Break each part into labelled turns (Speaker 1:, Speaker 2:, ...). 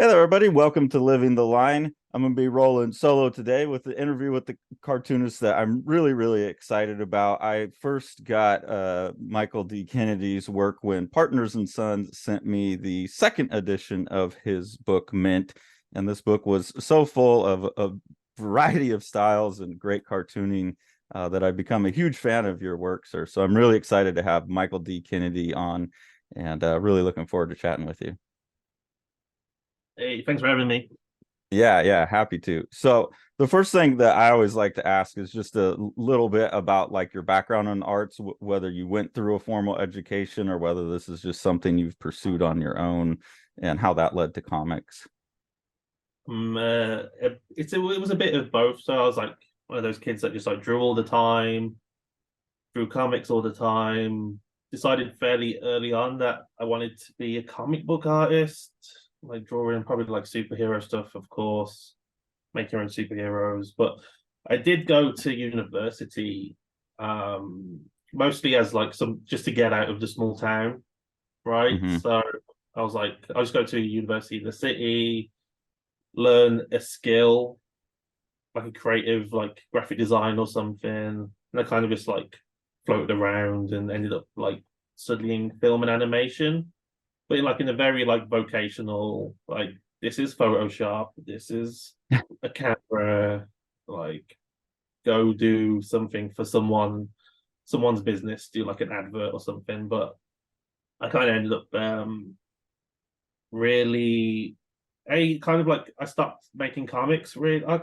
Speaker 1: Hey there, everybody. Welcome to Living the Line. I'm going to be rolling solo today with the interview with the cartoonist that I'm really excited about. I first got Michael D. Kennedy's work when Partners and Sons sent me the second edition of his book, Mint. And this book was so full of a variety of styles and great cartooning that I've become a huge fan of your work, sir. So I'm really excited to have Michael D. Kennedy on and really looking forward to chatting with you.
Speaker 2: Hey, thanks for having me.
Speaker 1: Yeah, happy to. So the first thing that I always like to ask is just a little bit about like your background in arts, whether you went through a formal education or whether this is just something you've pursued on your own and how that led to comics.
Speaker 2: It was a bit of both. So I was like one of those kids that just like drew all the time, drew comics all the time. Decided fairly early on that I wanted to be a comic book artist, like drawing probably like superhero stuff, of course, make your own superheroes. But I did go to university, mostly as like some just to get out of the small town, right?
Speaker 1: Hmm.
Speaker 2: So I was like, I'll just go to a university in the city, learn a skill, like a creative, like graphic design or something. And I kind of just like floated around and ended up like studying film and animation, but in a very like vocational, like this is Photoshop, this is a camera, like go do something for someone's business, do like an advert or something. But I kind of ended up really I kind of like I stopped making comics. Really, I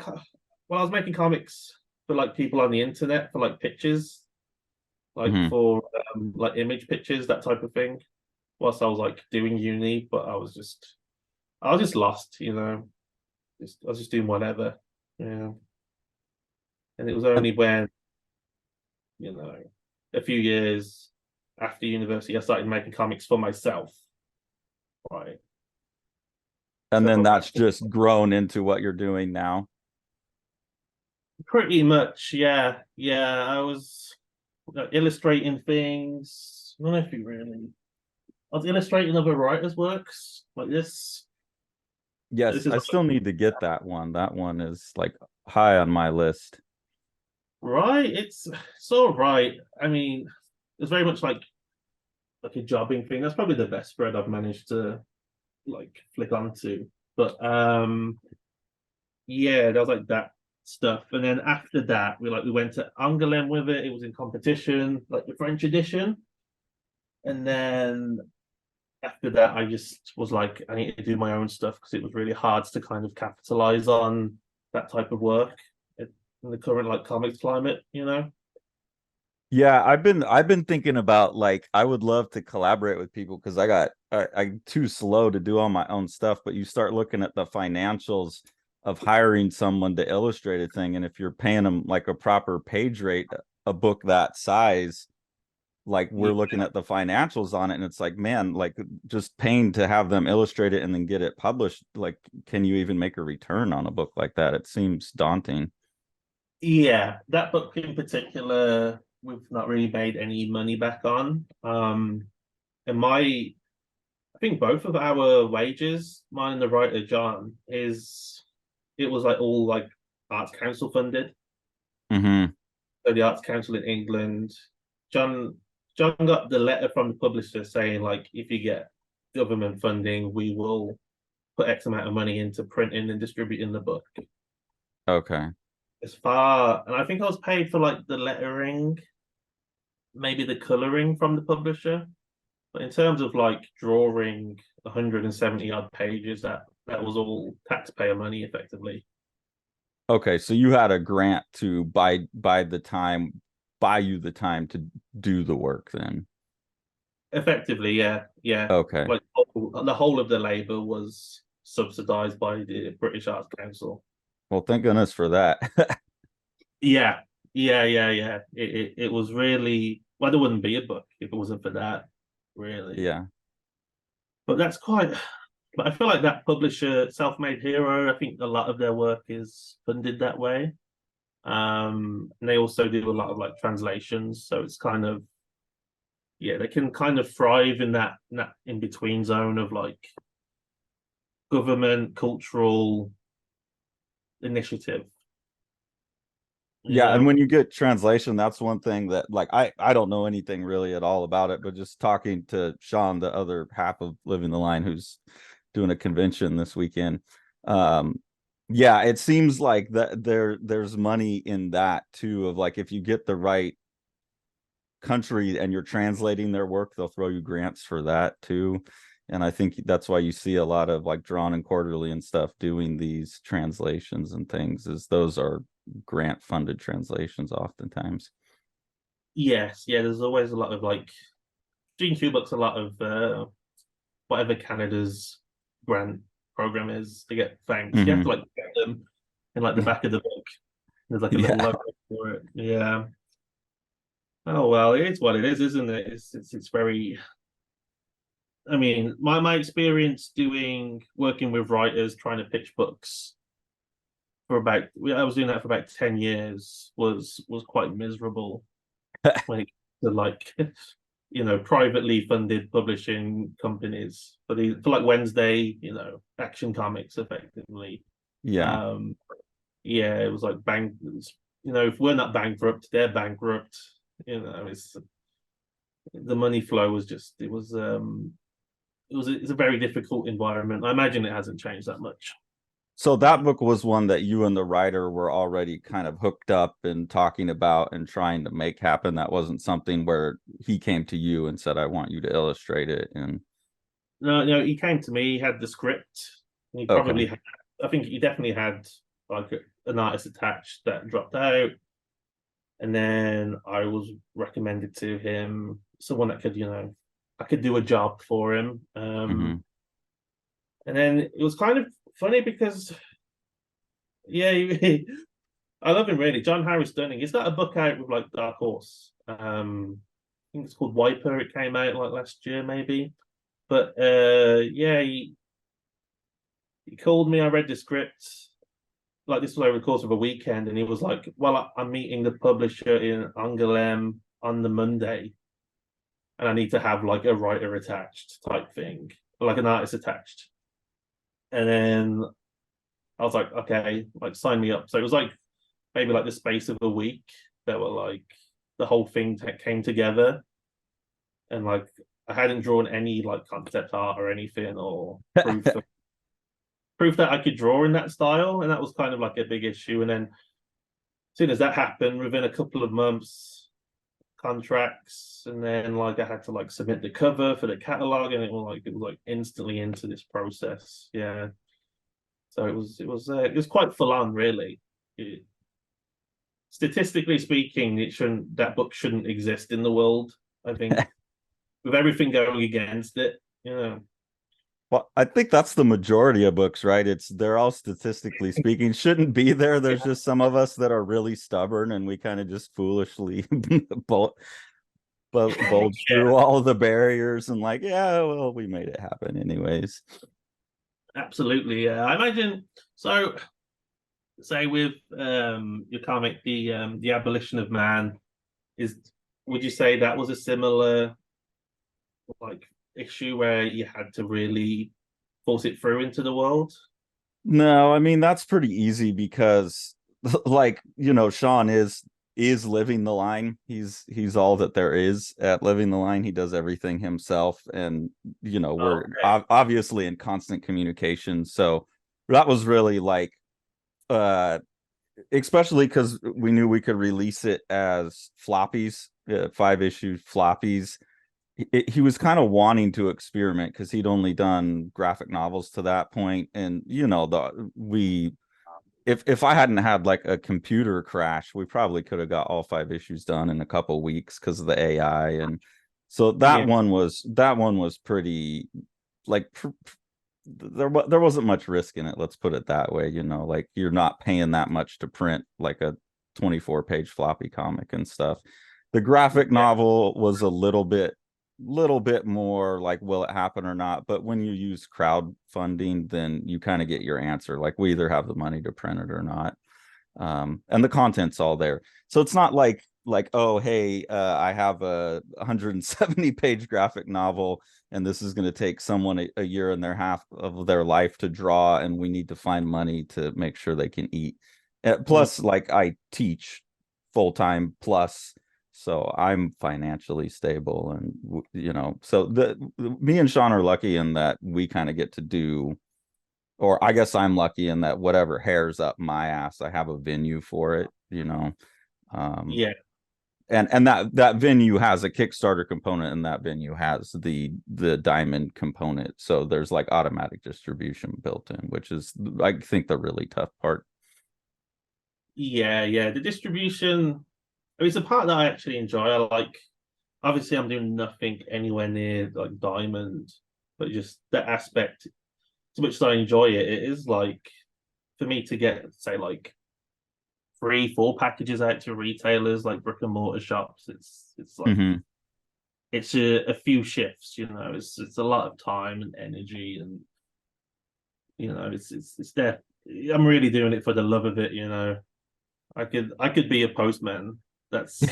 Speaker 2: was making comics for like people on the internet for like pictures, like
Speaker 1: Hmm.
Speaker 2: for like image pictures, that type of thing. Whilst I was like doing uni, but I was just lost, you know. I was just doing whatever, yeah. And it was
Speaker 1: And
Speaker 2: only when you know a few years after university I started making comics for myself, right?
Speaker 1: and
Speaker 2: So
Speaker 1: then
Speaker 2: probably
Speaker 1: that's just grown into what you're doing now.
Speaker 2: pretty much, yeah, yeah. I was illustrating things. I don't know if you really. I was illustrating other writers' works like this.
Speaker 1: Yes,
Speaker 2: This is
Speaker 1: I
Speaker 2: like,
Speaker 1: still need to get that one. That one is like high on my list.
Speaker 2: right. It's all right. I mean, it's very much like a jobbing thing. That's probably the best spread I've managed to like flick onto. But yeah, there was like that stuff. And then after that, we went to Angoulême with it. It was in competition, like the French edition. And then after that, I just was like, I need to do my own stuff because it was really hard to kind of capitalize on that type of work in the current like comics climate, you know?
Speaker 1: Yeah, I've been thinking about like I would love to collaborate with people because I'm too slow to do all my own stuff, but you start looking at the financials of hiring someone to illustrate a thing, and if you're paying them like a proper page rate, a book that size, like we're
Speaker 2: Yeah,
Speaker 1: looking at the financials on it, and it's like, man, like just paying to have them illustrate it and then get it published, like can you even make a return on a book like that? It seems daunting.
Speaker 2: yeah, that book in particular, we've not really made any money back on. And I think both of our wages, mine and the writer John, it was like all like Arts Council funded.
Speaker 1: Hmm.
Speaker 2: So the Arts Council in England, John John got the letter from the publisher saying like if you get government funding, we will put X amount of money into printing and distributing the book.
Speaker 1: Okay.
Speaker 2: As far and I think I was paid for like the lettering, maybe the coloring from the publisher. But in terms of like drawing 170 odd pages, that was all taxpayer money effectively.
Speaker 1: Okay, so you had a grant to buy you the time to do the work then.
Speaker 2: Effectively, yeah, yeah.
Speaker 1: Okay.
Speaker 2: Like the whole of the labor was subsidized by the British Arts Council.
Speaker 1: Well, thank goodness for that.
Speaker 2: Yeah, yeah. It was really well, there wouldn't be a book if it wasn't for that, really.
Speaker 1: Yeah.
Speaker 2: But that's quite. But I feel like that publisher, Self-Made Hero, I think a lot of their work is funded that way. And they also do a lot of like translations, so it's kind of yeah, they can kind of thrive in that in between zone of like government cultural initiative. You
Speaker 1: Yeah, and
Speaker 2: know,
Speaker 1: when you get translation, that's one thing that like I don't know anything really at all about it, but just talking to Sean, the other half of Living the Line, who's doing a convention this weekend. Um, yeah, it seems like that there's money in that too, of like if you get the right country and you're translating their work, they'll throw you grants for that too. And I think that's why you see a lot of like Drawn and Quarterly and stuff doing these translations and things, is those are grant funded translations oftentimes.
Speaker 2: yes, yeah. There's always a lot of like Gene Kubrick's a lot of whatever Canada's grant program is to get thanks. You have to
Speaker 1: Mm-hmm.
Speaker 2: like get them in like the back of the book. There's like a little
Speaker 1: Yeah.
Speaker 2: logo for it. Yeah. Oh well, it is what it is, isn't it? It's very. I mean, my experience doing working with writers trying to pitch books for about I was doing that for about 10 years was quite miserable when it to like privately funded publishing companies for like Wednesday, Action Comics effectively.
Speaker 1: Yeah.
Speaker 2: Um yeah, it was like if we're not bankrupt, they're bankrupt. It's the money flow was just it's a very difficult environment. I imagine it hasn't changed that much.
Speaker 1: So that book was one that you and the writer were already kind of hooked up and talking about and trying to make happen. That wasn't something where he came to you and said, I want you to illustrate it. And
Speaker 2: No, no, he came to me. He had the script. He
Speaker 1: okay.
Speaker 2: probably had. I think he definitely had like an artist attached that dropped out, and then I was recommended to him someone that could, I could do a job for him.
Speaker 1: Mm-hmm.
Speaker 2: And then it was kind of funny because, yeah, I love him really. John Harris Dunning. He's got a book out with like Dark Horse. I think it's called Wiper. It came out like last year, maybe. But yeah, he called me. I read the script. Like this was over the course of a weekend, and he was like, "Well, I'm meeting the publisher in Angoulême on the Monday, and I need to have like a writer attached type thing, like an artist attached." And then I was like, "Okay, like sign me up." So it was like maybe like the space of a week that were like the whole thing came together, and like I hadn't drawn any like concept art or anything or proof that I could draw in that style, and that was kind of like a big issue. And then as soon as that happened, within a couple of months, contracts, and then like I had to like submit the cover for the catalog, and it was like instantly into this process. Yeah, so it was quite full on, really. Statistically speaking, that book shouldn't exist in the world. I think with everything going against it,
Speaker 1: Well, I think that's the majority of books, right? They're all statistically speaking shouldn't be there. There's just some of us that are really stubborn and we kind of just foolishly bulge through all of the barriers and like, yeah, well, we made it happen anyways.
Speaker 2: absolutely. Yeah, I imagine so. Say with your comic, the abolition of man is. Would you say that was a similar like issue where you had to really force it through into the world?
Speaker 1: No, I mean that's pretty easy because like, Sean is living the line. He's all that there is at living the line. He does everything himself and
Speaker 2: Oh,
Speaker 1: we're
Speaker 2: okay.
Speaker 1: obviously in constant communication. So that was really like uh especially because we knew we could release it as floppies, 5 issue floppies. He was kind of wanting to experiment because he'd only done graphic novels to that point, and if I hadn't had like a computer crash, we probably could have got all 5 issues done in a couple weeks because of the AI, and so
Speaker 2: Yeah,
Speaker 1: that one was pretty like there wasn't much risk in it. Let's put it that way. Like you're not paying that much to print like a 24-page floppy comic and stuff. The graphic
Speaker 2: yeah,
Speaker 1: novel was a little bit more like will it happen or not, but when you use crowdfunding then you kind of get your answer, like we either have the money to print it or not. And the content's all there, so it's not like like, oh hey, I have a 170 page graphic novel, and this is going to take someone a year and their half of their life to draw, and we need to find money to make sure they can eat.
Speaker 2: Mm.
Speaker 1: Plus, like, I teach full time plus, so I'm financially stable, and so me and Sean are lucky in that we kind of get to do, or I guess I'm lucky in that whatever hairs up my ass, I have a venue for it. Um,
Speaker 2: Yeah,
Speaker 1: and that venue has a Kickstarter component, and that venue has the diamond component. So there's like automatic distribution built in, which is, I think, the really tough part.
Speaker 2: yeah. The distribution. I mean, it's a part that I actually enjoy. I like. Obviously, I'm doing nothing anywhere near like diamond, but just that aspect. As much as I enjoy it, it is like for me to get, say, like 3, 4 packages out to retailers like brick and mortar shops. It's like
Speaker 1: Mm-hmm.
Speaker 2: it's a few shifts. It's a lot of time and energy, and it's there. I'm really doing it for the love of it. I could be a postman. That's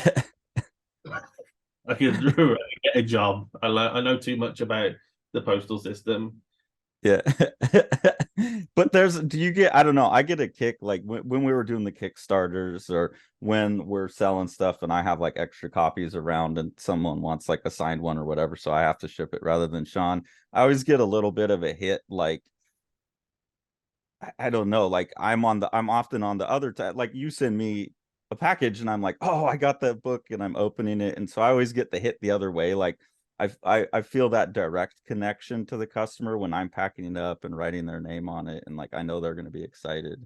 Speaker 2: I could get a job. I know too much about the postal system.
Speaker 1: Yeah. But do you get, I don't know, I get a kick like when we were doing the Kickstarters, or when we're selling stuff and I have like extra copies around and someone wants like a signed one or whatever, so I have to ship it rather than Sean. I always get a little bit of a hit, like, I don't know, like I'm often on the other side. Like, you send me a package and I'm like, oh, I got that book, and I'm opening it, and so I always get the hit the other way. Like, I feel that direct connection to the customer when I'm packing it up and writing their name on it, and like I know they're going to be excited.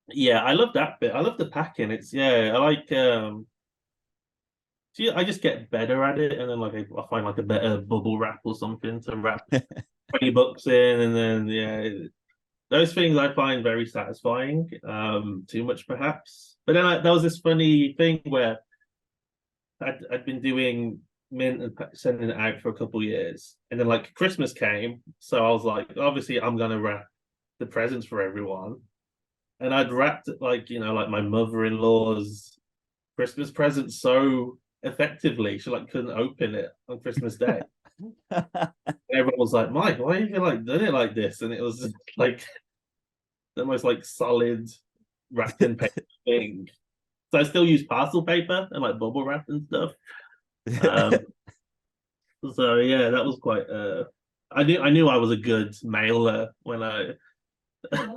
Speaker 2: Yeah, I love that bit. I love the packing. It's yeah, I like see, I just get better at it, and then like I find like a better bubble wrap or something to wrap 20 bucks in, and then yeah, those things I find very satisfying. Too much perhaps, but then there was this funny thing where I'd been doing mint and sending it out for a couple years, and then like Christmas came, so I was like, obviously I'm gonna wrap the presents for everyone, and I'd wrapped it like like my mother-in-law's Christmas present so effectively she like couldn't open it on Christmas Day. And everyone was like, Mike, why have you like done it like this? And it was just like the most like solid wrapped in paper thing. So I still use parcel paper and like bubble wrap and stuff. Um, so yeah, that was quite. I knew I was a good mailer when I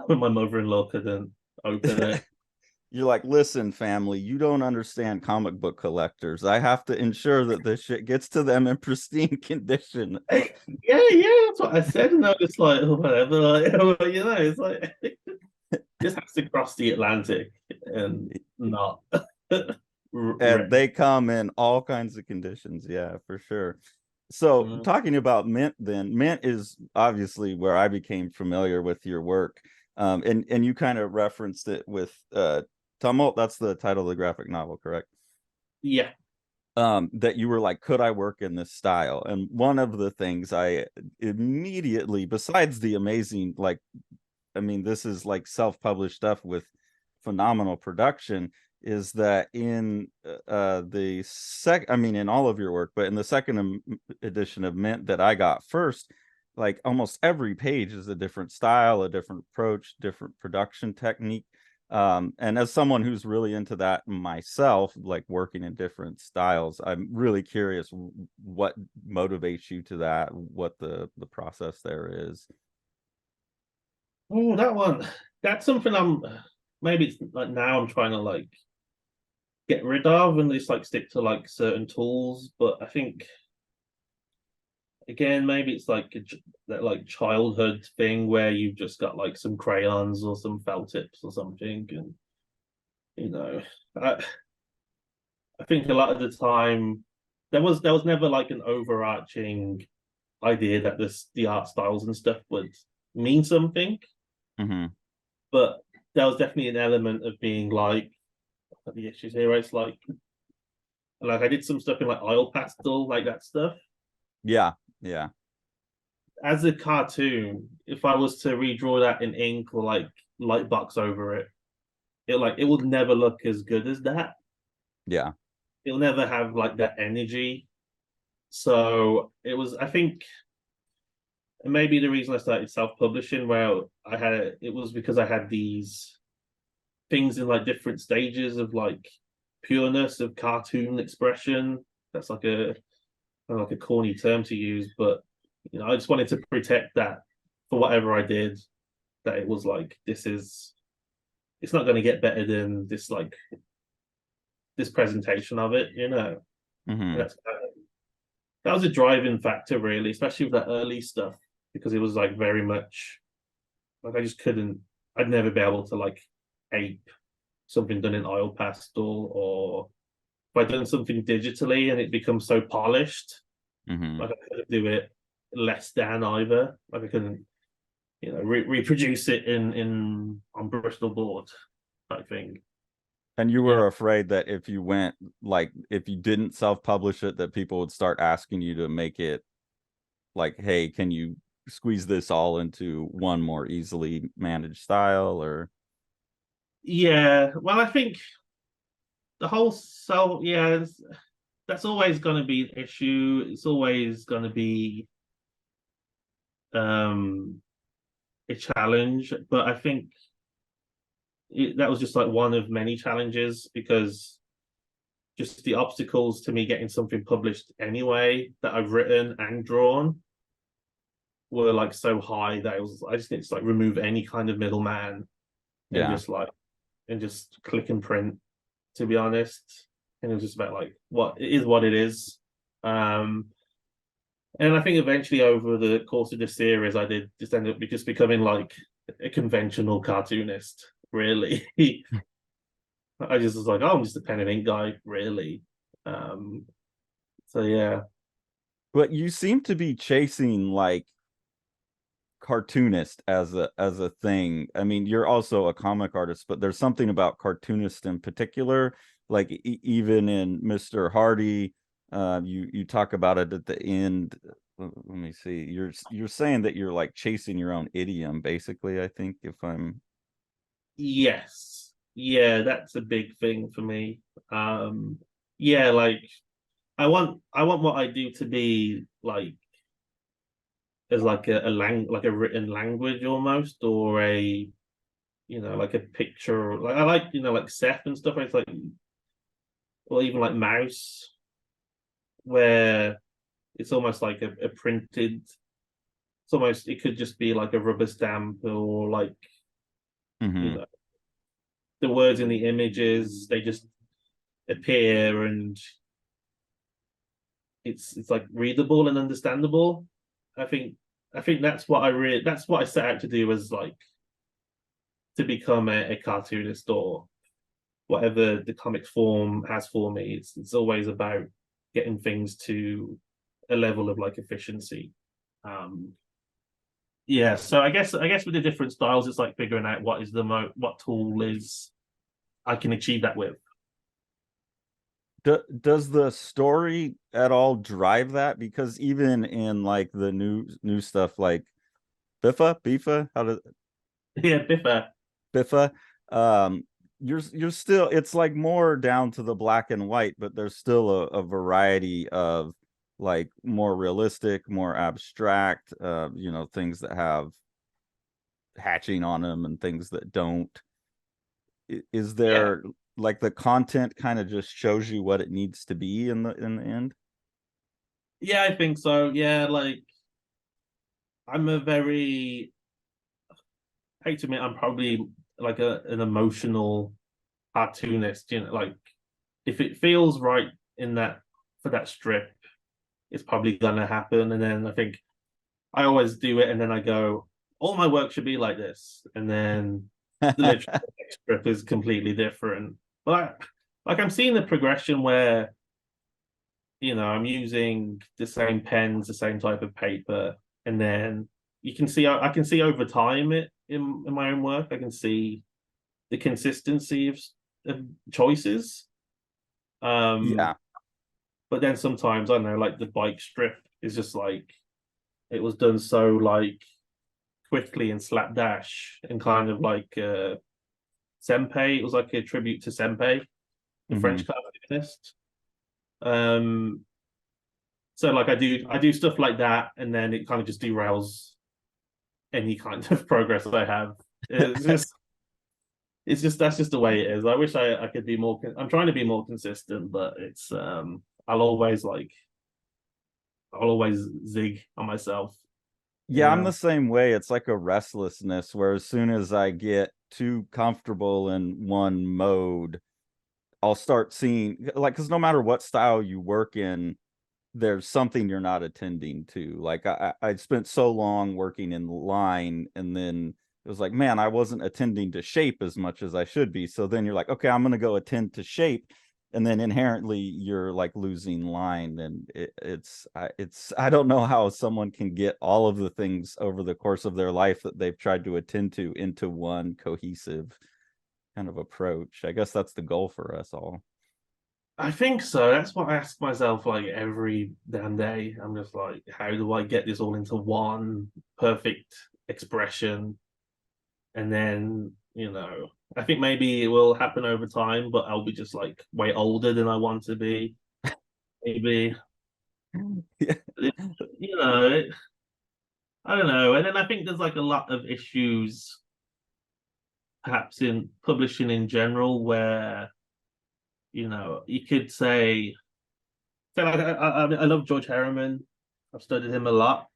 Speaker 2: when my mother-in-law couldn't open it.
Speaker 1: You're like, listen, family, you don't understand comic book collectors. I have to ensure that this shit gets to them in pristine condition.
Speaker 2: Yeah, that's what I said, and I was like, oh, whatever, like, it's like just has to cross the Atlantic and not.
Speaker 1: And they come in all kinds of conditions. Yeah, for sure. So
Speaker 2: Mm.
Speaker 1: talking about Mint, then Mint is obviously where I became familiar with your work. And you kind of referenced it with Tumult. That's the title of the graphic novel, correct?
Speaker 2: Yeah,
Speaker 1: That you were like, could I work in this style? And one of the things I immediately, besides the amazing, like, I mean, this is like self-published stuff with phenomenal production, is that in I mean, in all of your work, but in the second edition of Mint that I got first, like almost every page is a different style, a different approach, different production technique. And as someone who's really into that myself, like working in different styles, I'm really curious what motivates you to that, what the process there is.
Speaker 2: oh, that one. That's something I'm. Maybe it's like now I'm trying to like get rid of and just like stick to like certain tools. But I think again, maybe it's like that like childhood thing where you've just got like some crayons or some felt tips or something, and you know, I, I think a lot of the time there was never like an overarching idea that the art styles and stuff would mean something,
Speaker 1: Mm-hmm.
Speaker 2: but there was definitely an element of being like the issues here. It's like I did some stuff in like oil pastel, like that stuff.
Speaker 1: Yeah, yeah.
Speaker 2: As a cartoon, if I was to redraw that in ink or like light box over it, it would never look as good as that.
Speaker 1: Yeah.
Speaker 2: It'll never have like that energy. So it was, I think, maybe the reason I started self-publishing, where it was because I had these things in like different stages of like pureness of cartoon expression. That's like a corny term to use, but I just wanted to protect that for whatever I did. That it was like it's not going to get better than this presentation of it.
Speaker 1: Hmm.
Speaker 2: That's that was a driving factor, really, especially with that early stuff, because it was like very much like I just couldn't. I'd never be able to like ape something done in oil pastel, or if I'd done something digitally and it becomes so polished,
Speaker 1: Hmm.
Speaker 2: like I couldn't do it less than either. Like I couldn't, reproduce it in on Bristol board type thing.
Speaker 1: And you
Speaker 2: Yeah.
Speaker 1: were afraid that if you went, like, if you didn't self-publish it, that people would start asking you to make it like, hey, can you squeeze this all into one more easily managed style? Or
Speaker 2: Yeah. Well, I think the whole so yeah, that's always going to be an issue. It's always going to be um a challenge, but I think that was just like one of many challenges, because just the obstacles to me getting something published anyway that I've written and drawn were like so high that I just need to like remove any kind of middleman and
Speaker 1: yeah.
Speaker 2: just click and print, to be honest. And it was just about like what it is, what it is. Um and I think eventually over the course of the series I did just end up just becoming like a conventional cartoonist, really. I just was like, oh, I'm just a pen and ink guy, really. Um so yeah.
Speaker 1: But you seem to be chasing like cartoonist as a thing. I mean, you're also a comic artist, but there's something about cartoonist in particular, like even in Mr. Hardy, you talk about it at the end. Let me see. You're saying that you're like chasing your own idiom, basically, I think, if I'm
Speaker 2: Yes. Yeah, that's a big thing for me. Um yeah, like I want what I do to be like as like like a written language almost, or like a picture. Like I like, like Seth and stuff. It's like, or even like Mouse, where it's almost like a printed. It could just be like a rubber stamp, or like, you
Speaker 1: Mhm.
Speaker 2: know the words in the images, they just appear, and it's like readable and understandable. I think I think that's what I set out to do, as like to become a cartoonist, or whatever the comic form has for me. It's always about getting things to a level of like efficiency. Um yeah, so I guess with the different styles, it's like figuring out what tool is I can achieve that with.
Speaker 1: Does the story at all drive that? Because even in like the new stuff, like Biffa, how does
Speaker 2: Yeah, Biffa.
Speaker 1: Biffa, um, you're still, it's like more down to the black and white, but there's still a variety of like more realistic, more abstract, things that have hatching on them and things that don't. Is
Speaker 2: Yeah.
Speaker 1: there like the content kind of just shows you what it needs to be in the end?
Speaker 2: Yeah, I think so. Yeah, like I'm a very I hate to admit, I'm probably like an emotional cartoonist, like if it feels right in that for that strip, it's probably gonna happen. And then I think I always do it, and then I go, all my work should be like this, and then the literal next strip is completely different. But like I'm seeing the progression where I'm using the same pens, the same type of paper, and then I can see over time it in my own work. I can see the consistency of choices. Um,
Speaker 1: Yeah.
Speaker 2: but then sometimes I don't know, like the bike strip is just like it was done so like quickly and slapdash, and kind of like Senpai. It was like a tribute to Senpai, the
Speaker 1: Hmm.
Speaker 2: French guy. perfectionist. Um, so like I do stuff like that, and then it kind of just derails any kind of progress I have. It's just that's just the way it is. I wish I could be more. I'm trying to be more consistent, but it's I'll always like I'll always zig on myself. You
Speaker 1: Yeah, I'm the
Speaker 2: know,
Speaker 1: same way. It's like a restlessness where as soon as I get too comfortable in one mode, I'll start seeing like because no matter what style you work in, there's something you're not attending to. Like I spent so long working in line, and then it was like, man, I wasn't attending to shape as much as I should be. So then you're like, okay, I'm gonna go attend to shape, and then inherently you're like losing line, and it's I don't know how someone can get all of the things over the course of their life that they've tried to attend to into one cohesive kind of approach. I guess that's the goal for us all.
Speaker 2: I think so. That's what I ask myself like every damn day. I'm just like, how do I get this all into one perfect expression? And then, I think maybe it will happen over time, but I'll be just like way older than I want to be. Maybe,
Speaker 1: Yeah.
Speaker 2: you know, I don't know. And then I think there's like a lot of issues, perhaps in publishing in general, where, you could say, so like, I love George Harriman. I've studied him a lot.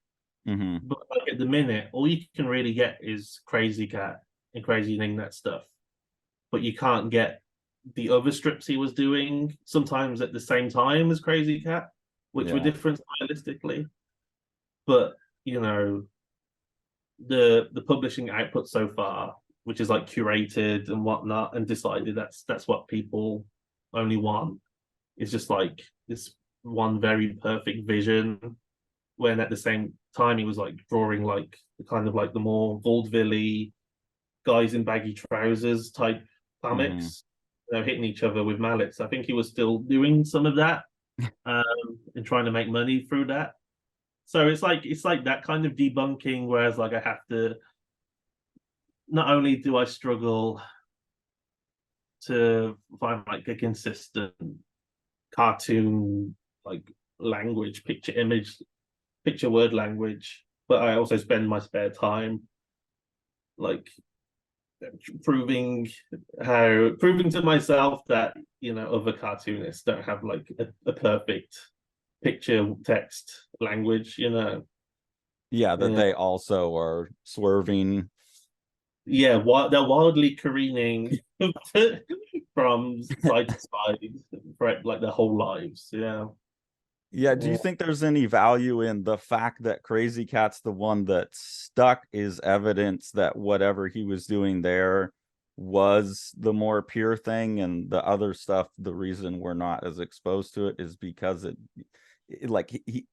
Speaker 1: Hmm.
Speaker 2: But like at the minute, all you can really get is Crazy Cat and Crazy Ning that stuff. But you can't get the other strips he was doing sometimes at the same time as Crazy Cat, which were
Speaker 1: Yeah.
Speaker 2: different stylistically. But you know, the publishing output so far, which is like curated and whatnot, and decided that's what people only want, is just like this one very perfect vision. When at the same time he was like drawing like the kind of like the more vaudeville guys in baggy trousers type
Speaker 1: Hmm.
Speaker 2: comics, hitting each other with mallets. I think he was still doing some of that and trying to make money through that. So it's like that kind of debunking. Whereas like I have to, not only do I struggle to find like a consistent cartoon like language, picture image, picture word language, but I also spend my spare time like proving proving to myself that other cartoonists don't have like a perfect picture text language.
Speaker 1: Yeah, that
Speaker 2: Yeah,
Speaker 1: they also are swerving.
Speaker 2: yeah, they're wildly careening from side to side for like their whole lives. Yeah.
Speaker 1: Yeah, do you
Speaker 2: Yeah.
Speaker 1: think there's any value in the fact that Crazy Cat's the one that stuck is evidence that whatever he was doing there was the more pure thing, and the other stuff, the reason we're not as exposed to it is because like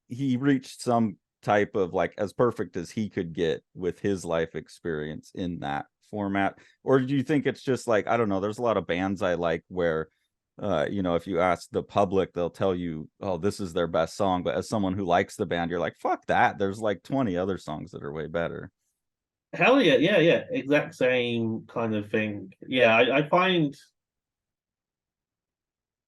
Speaker 1: he reached some type of like as perfect as he could get with his life experience in that format? Or do you think it's just like, I don't know, there's a lot of bands I like where if you ask the public, they'll tell you, oh, this is their best song. But as someone who likes the band, you're like, fuck that. There's like 20 other songs that are way better.
Speaker 2: Hell yeah, yeah, yeah. Exact same kind of thing. Yeah, I find,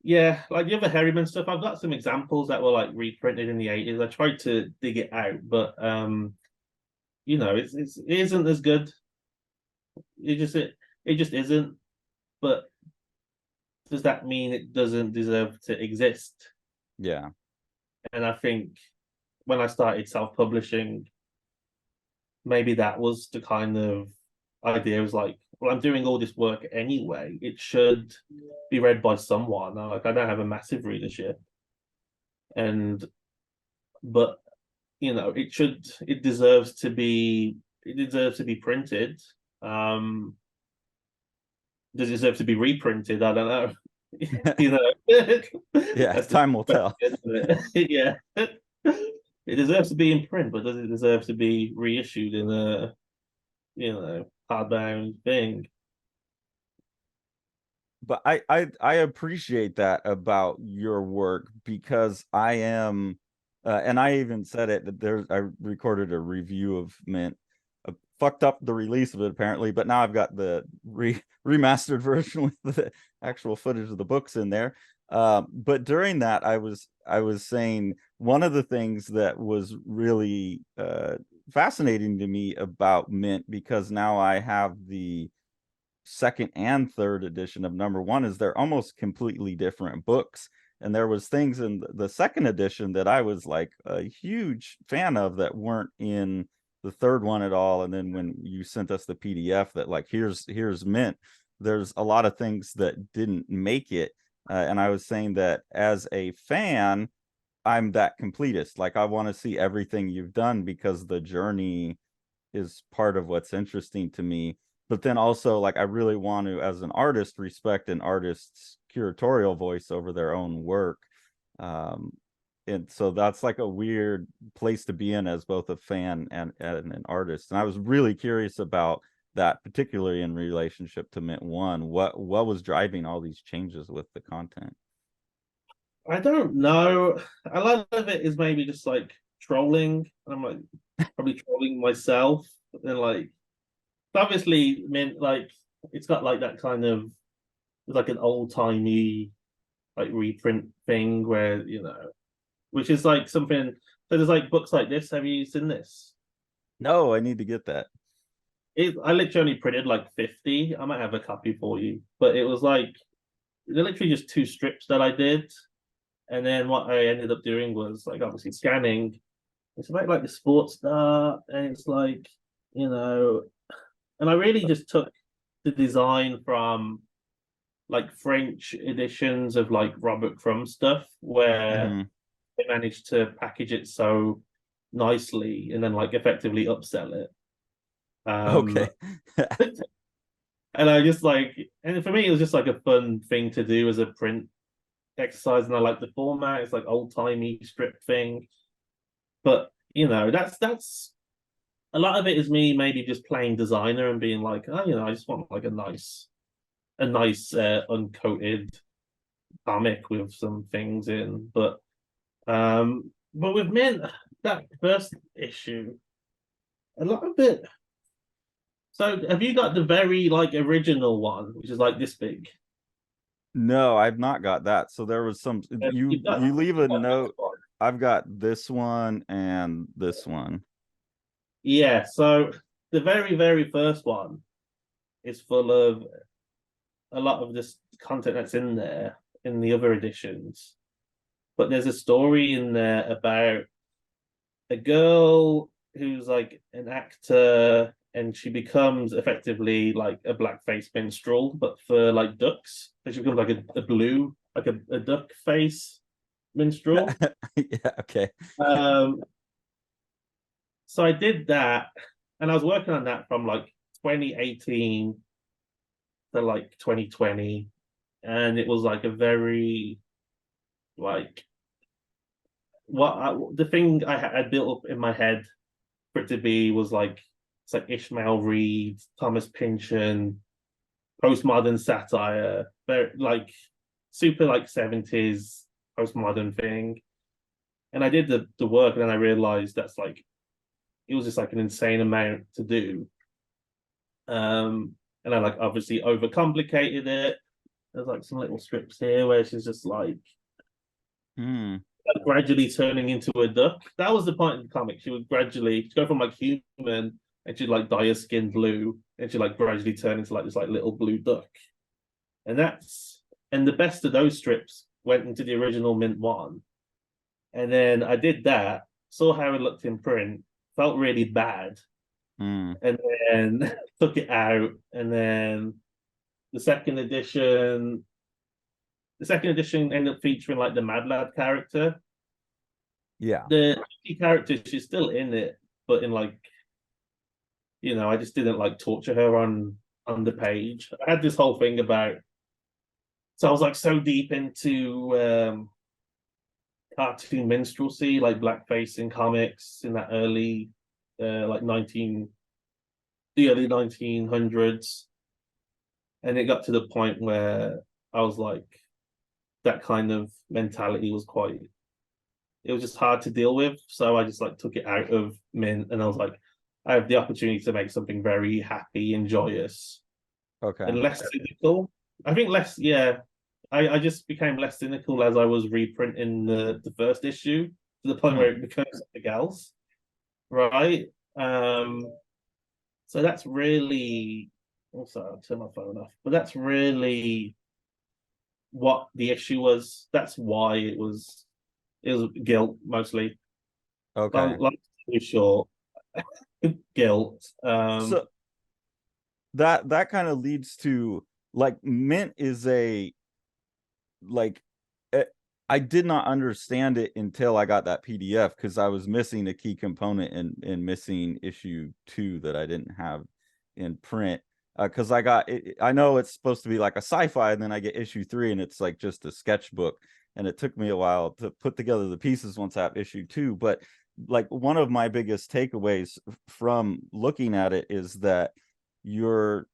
Speaker 2: yeah, like the other Harryman stuff, I've got some examples that were like reprinted in the 80s. I tried to dig it out, but it isn't as good. It just isn't. But does that mean it doesn't deserve to exist?
Speaker 1: Yeah.
Speaker 2: And I think when I started self-publishing, maybe that was the kind of idea. It was like, well, I'm doing all this work anyway. It should be read by someone. Like I don't have a massive readership, and but it deserves to be printed. Um, does it deserve to be reprinted? I don't know. you know,
Speaker 1: Yeah,
Speaker 2: that's the
Speaker 1: time will
Speaker 2: question,
Speaker 1: tell.
Speaker 2: isn't it? Yeah, it deserves to be in print, but does it deserve to be reissued in a hardbound thing?
Speaker 1: But I appreciate that about your work because I am and I even said it that there's I recorded a review of Mint, fucked up the release of it apparently, but now I've got the remastered version with the actual footage of the books in there. But during that, I was saying one of the things that was really fascinating to me about Mint, because now I have the second and third edition of number one, is they're almost completely different books. And there was things in the second edition that I was like a huge fan of that weren't in the third one at all. And then when you sent us the PDF that like here's Mint, there's a lot of things that didn't make it. And I was saying that as a fan, I'm that completist. Like I want to see everything you've done because the journey is part of what's interesting to me. But then also, like, I really want to, as an artist, respect an artist's curatorial voice over their own work. Um, and so that's like a weird place to be in as both a fan and an artist. And I was really curious about that, particularly in relationship to Mint One. What was driving all these changes with the content?
Speaker 2: I don't know. A lot of it is maybe just like trolling. I'm like probably trolling myself. But then like obviously, I mean, like it's got like that kind of like an old timey like reprint thing where which is like something. So there's like books like this. Have you seen this?
Speaker 1: No, I need to get that.
Speaker 2: I literally only printed like 50. I might have a copy for you, but it was like they're literally just two strips that I did, and then what I ended up doing was like obviously scanning. It's about like the sports star, and it's like you know, and I really just took the design from like French editions of like Robert Crumb stuff, where
Speaker 1: Mhm.
Speaker 2: they managed to package it so nicely and then like effectively upsell it.
Speaker 1: Okay.
Speaker 2: And I just like, and for me, it was just like a fun thing to do as a print exercise, and I like the format. It's like old timey strip thing, but that's a lot of it is me maybe just playing designer and being like, oh, I just want like a nice uncoated comic with some things in. But with Mint, that first issue, a lot of it. So have you got the very like original one, which is like this big?
Speaker 1: No, I've not got that. So there was some you
Speaker 2: You've got,
Speaker 1: you leave a
Speaker 2: you've got this
Speaker 1: note.
Speaker 2: one.
Speaker 1: I've got this one and this one.
Speaker 2: Yeah, so the very, very first one is full of a lot of this content that's in there in the other editions. But there's a story in there about a girl who's like an actor and she becomes effectively like a blackface minstrel, but for like ducks. So she becomes like a blue, like a duck face minstrel.
Speaker 1: Yeah, okay.
Speaker 2: Um, so I did that and I was working on that from like 2018 to like 2020. And it was like a very like the thing I had built up in my head for it to be was like it's like Ishmael Reed, Thomas Pynchon, postmodern satire, very like super like 70s postmodern thing. And I did the work, and then I realized that's like it was just like an insane amount to do. And I like obviously overcomplicated it. There's like some little strips here where she's just like
Speaker 1: Hmm.
Speaker 2: gradually turning into a duck. That was the point in the comic. She would gradually go from like human and she'd like dye her skin blue and she'd like gradually turn into like this like little blue duck. And the best of those strips went into the original Mint one. And then I did that, saw how it looked in print, felt really bad,
Speaker 1: Hmm.
Speaker 2: and then took it out. And then the second edition, the second edition ended up featuring like the Mad Lad character.
Speaker 1: Yeah.
Speaker 2: The character, she's still in it, but in like I just didn't like torture her on the page. I had this whole thing about so I was like so deep into cartoon minstrelsy, like blackface in comics in that like the early 1900s, and it got to the point where I was like that kind of mentality was quite it was just hard to deal with. So I just like took it out of Mint, and I was like, I have the opportunity to make something very happy and joyous
Speaker 1: Okay.
Speaker 2: and less cynical. I think less, yeah. I just became less cynical as I was reprinting the first issue to the point
Speaker 1: Hmm.
Speaker 2: where it becomes something else, right? So that's really also I'll turn my phone off, but that's really what the issue was. That's why it was guilt mostly.
Speaker 1: Okay.
Speaker 2: Long story short, guilt.
Speaker 1: So that kind of leads to like Mint is a like eh, I did not understand it until I got that PDF because I was missing a key component in missing issue 2 that I didn't have in print. Because I got it, I know it's supposed to be like a sci-fi, and then I get issue 3 and it's like just a sketchbook, and it took me a while to put together the pieces once I have issue 2. But like one of my biggest takeaways from looking at it is that you're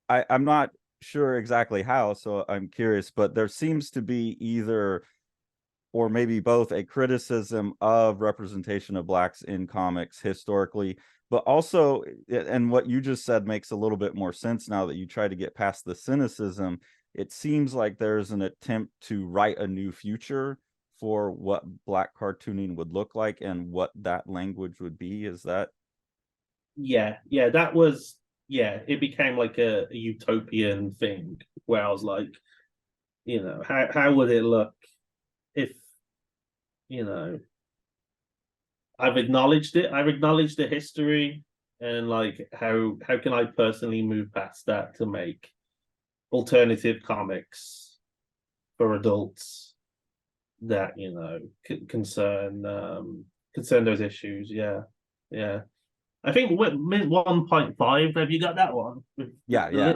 Speaker 1: I'm not sure exactly how, so I'm curious, but there seems to be either or maybe both a criticism of representation of blacks in comics historically, but also, and what you just said makes a little bit more sense now that you try to get past the cynicism. It seems like there's an attempt to write a new future for what black cartooning would look like and what that language would be. Is that?
Speaker 2: Yeah, that was yeah. It became like a utopian thing where I was like, how would it look if you know I've acknowledged it. I've acknowledged the history and like how can I personally move past that to make alternative comics for adults that concern those issues. Yeah. I think 1.5. Have you got that one?
Speaker 1: Yeah, yeah.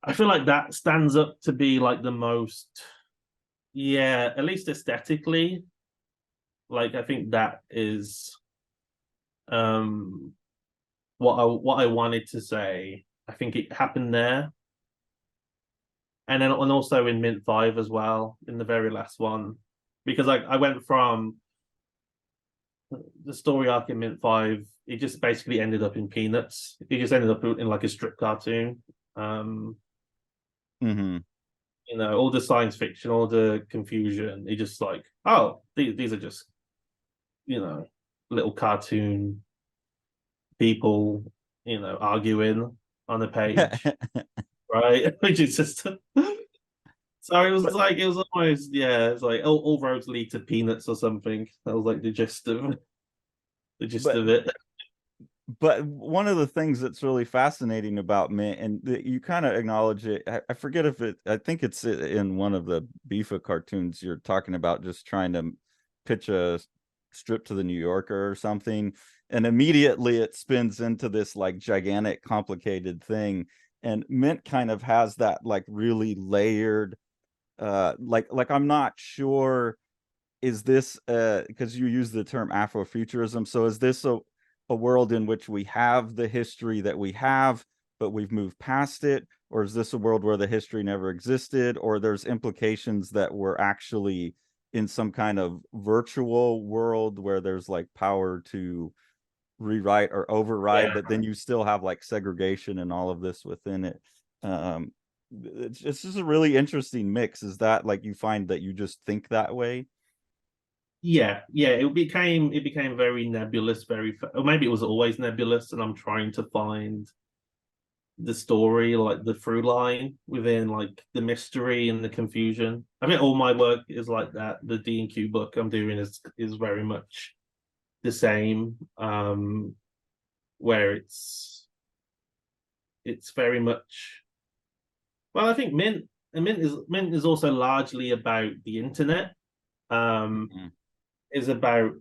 Speaker 2: I feel like that stands up to be like the most, yeah, at least aesthetically. Like I think that is um what I wanted to say. I think it happened there, and also in Mint 5 as well, in the very last one, because I went from the story arc in Mint 5. It just basically ended up in Peanuts. It just ended up in like a strip cartoon. Um,
Speaker 1: Mm-hmm.
Speaker 2: all the science fiction, all the confusion. It just like, oh, these are just you know little cartoon people, arguing on a page, right? Which is just so
Speaker 1: But
Speaker 2: it was almost yeah, it's like all roads lead to peanuts or something. That was like the gist of
Speaker 1: but
Speaker 2: it.
Speaker 1: but one of the things that's really fascinating about Mint, and that you kind of acknowledge it, I forget if I think it's in one of the Bifa cartoons you're talking about, just trying to pitch a strip to the New Yorker or something, and immediately it spins into this like gigantic, complicated thing. And Mint kind of has that like really layered, like I'm not sure, is this because you use the term Afrofuturism, so is this a world in which we have the history that we have but we've moved past it, or is this a world where the history never existed, or there's implications that we're actually in some kind of virtual world where there's like power to rewrite or override,
Speaker 2: Yeah,
Speaker 1: but then you still have like segregation and all of this within it. um it's just a really interesting mix. Is that like you find that you just think that way?
Speaker 2: yeah. It became very nebulous, or maybe it was always nebulous, and I'm trying to find the story, like the through line within like the mystery and the confusion. I think all my work is like that. The D&Q book I'm doing is very much the same. Where it's very much well, I think Mint is also largely about the internet. Um,
Speaker 1: Mhm.
Speaker 2: is about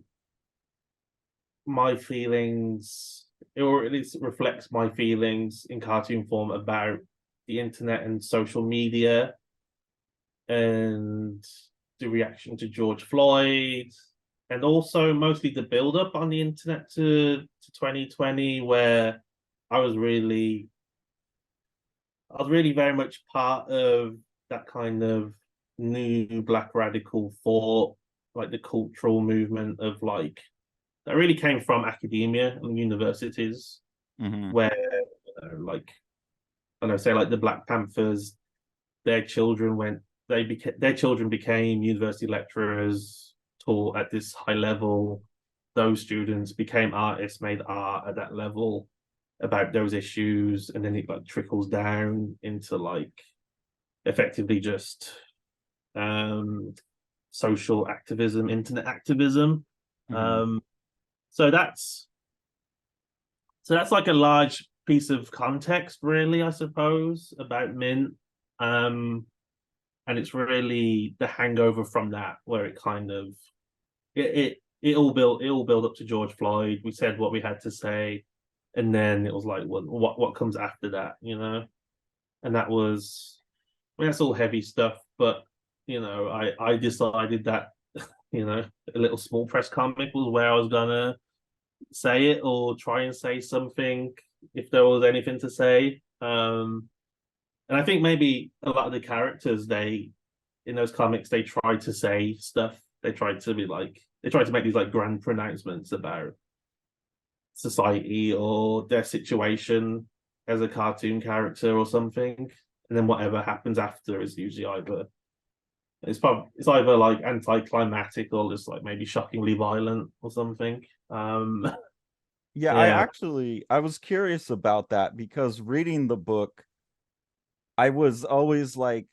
Speaker 2: my feelings, or at least reflects my feelings in cartoon form about the internet and social media and the reaction to George Floyd, and also mostly the build up on the internet to 2020, where I was really I was really very much part of that kind of new black radical thought, like the cultural movement of like that really came from academia and universities,
Speaker 1: Mhm.
Speaker 2: where like I don't know, say like the Black Panthers their children went their children became university lecturers, taught at this high level. Those students became artists, made art at that level about those issues, and then it like trickles down into like effectively just um social activism, internet activism.
Speaker 1: Hmm.
Speaker 2: Um so that's like a large piece of context, really, I suppose, about Mint. Um and it's really the hangover from that where it kind of it all built up to George Floyd. We said what we had to say, and then it was like, what comes after that, you know? And that was, I mean, that's all heavy stuff, but I decided that a little small press comic was where I was gonna say it or try and say something if there was anything to say. And I think maybe a lot of the characters they in those comics they tried to say stuff. They tried to make these like grand pronouncements about society or their situation as a cartoon character or something. And then whatever happens after is usually it's either like anticlimactic or just like maybe shockingly violent or something.
Speaker 1: Yeah,
Speaker 2: Yeah.
Speaker 1: I was curious about that because reading the book, I was always like,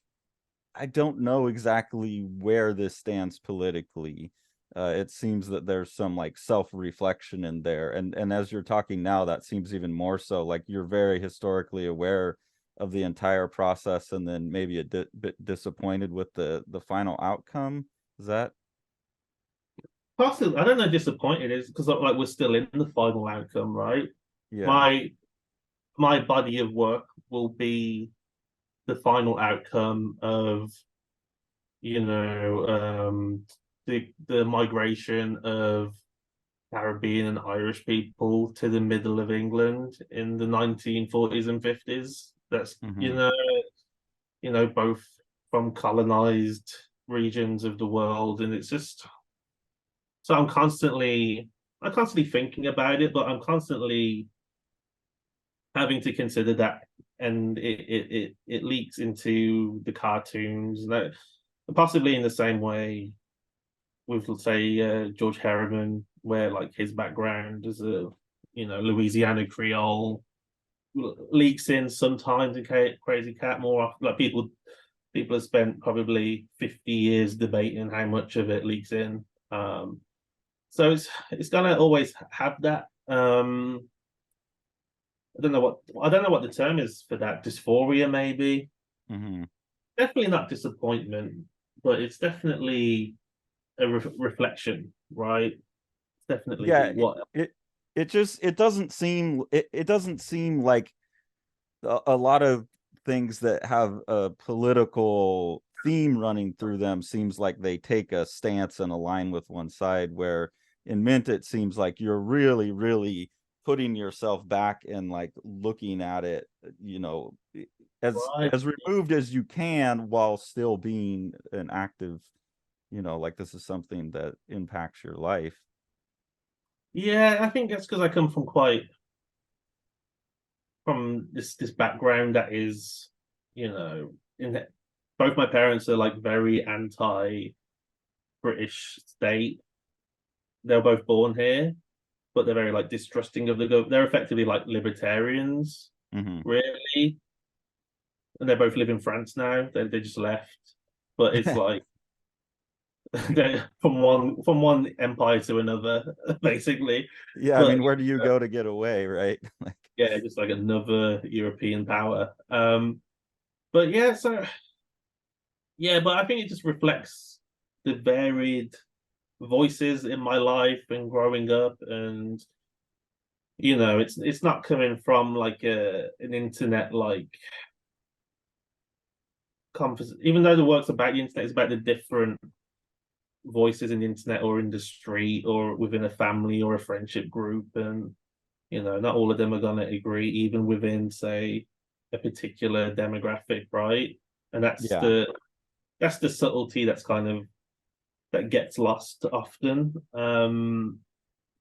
Speaker 1: I don't know exactly where this stands politically. It seems that there's some like self-reflection in there, and as you're talking now, that seems even more so. Like you're very historically aware of the entire process, and then maybe a bit disappointed with the final outcome. Is that?
Speaker 2: Possibly, I don't know. Disappointed is because like we're still in the final outcome, right?
Speaker 1: Yeah.
Speaker 2: My my body of work will be the final outcome of you know the migration of Caribbean and Irish people to the middle of England in the 1940s and 50s. That's
Speaker 1: Hmm.
Speaker 2: both from colonized regions of the world, and it's just so I'm constantly thinking about it, but I'm constantly having to consider that, and it leaks into the cartoons, that possibly in the same way with, let's say, George Harriman, where like his background as a Louisiana Creole leaks in sometimes in Crazy Cat more often. Like people have spent probably 50 years debating how much of it leaks in. So it's gonna always have that. I don't know what the term is for that. Dysphoria, maybe.
Speaker 1: Hmm.
Speaker 2: Definitely not disappointment, but it's definitely a reflection, right? It's
Speaker 1: Yeah,
Speaker 2: definitely what.
Speaker 1: it doesn't it doesn't seem like a lot of things that have a political theme running through them seems like they take a stance and align with one side, where in Mint it seems like you're really really putting yourself back and like looking at it, you know,
Speaker 2: Right.
Speaker 1: as removed as you can while still being an active, like this is something that impacts your life.
Speaker 2: Yeah, I think that's because I come from this background that is, in both my parents are like very anti-British state. They're both born here, but they're very like distrusting of the government. They're effectively like libertarians,
Speaker 1: Hmm.
Speaker 2: really, and they both live in France now. They just left, but it's like they from one empire to another, basically.
Speaker 1: Yeah, I
Speaker 2: But
Speaker 1: mean, where do you go to get away, right? Like,
Speaker 2: yeah, just like another European power. But yeah, so yeah, but I think it just reflects the varied voices in my life and growing up, and it's not coming from like an internet like even though the work's about the internet, it's about the different voices in the internet or in the street or within a family or a friendship group, and not all of them are gonna agree, even within, say, a particular demographic, right? And
Speaker 1: yeah.
Speaker 2: that's the subtlety that's kind of that gets lost often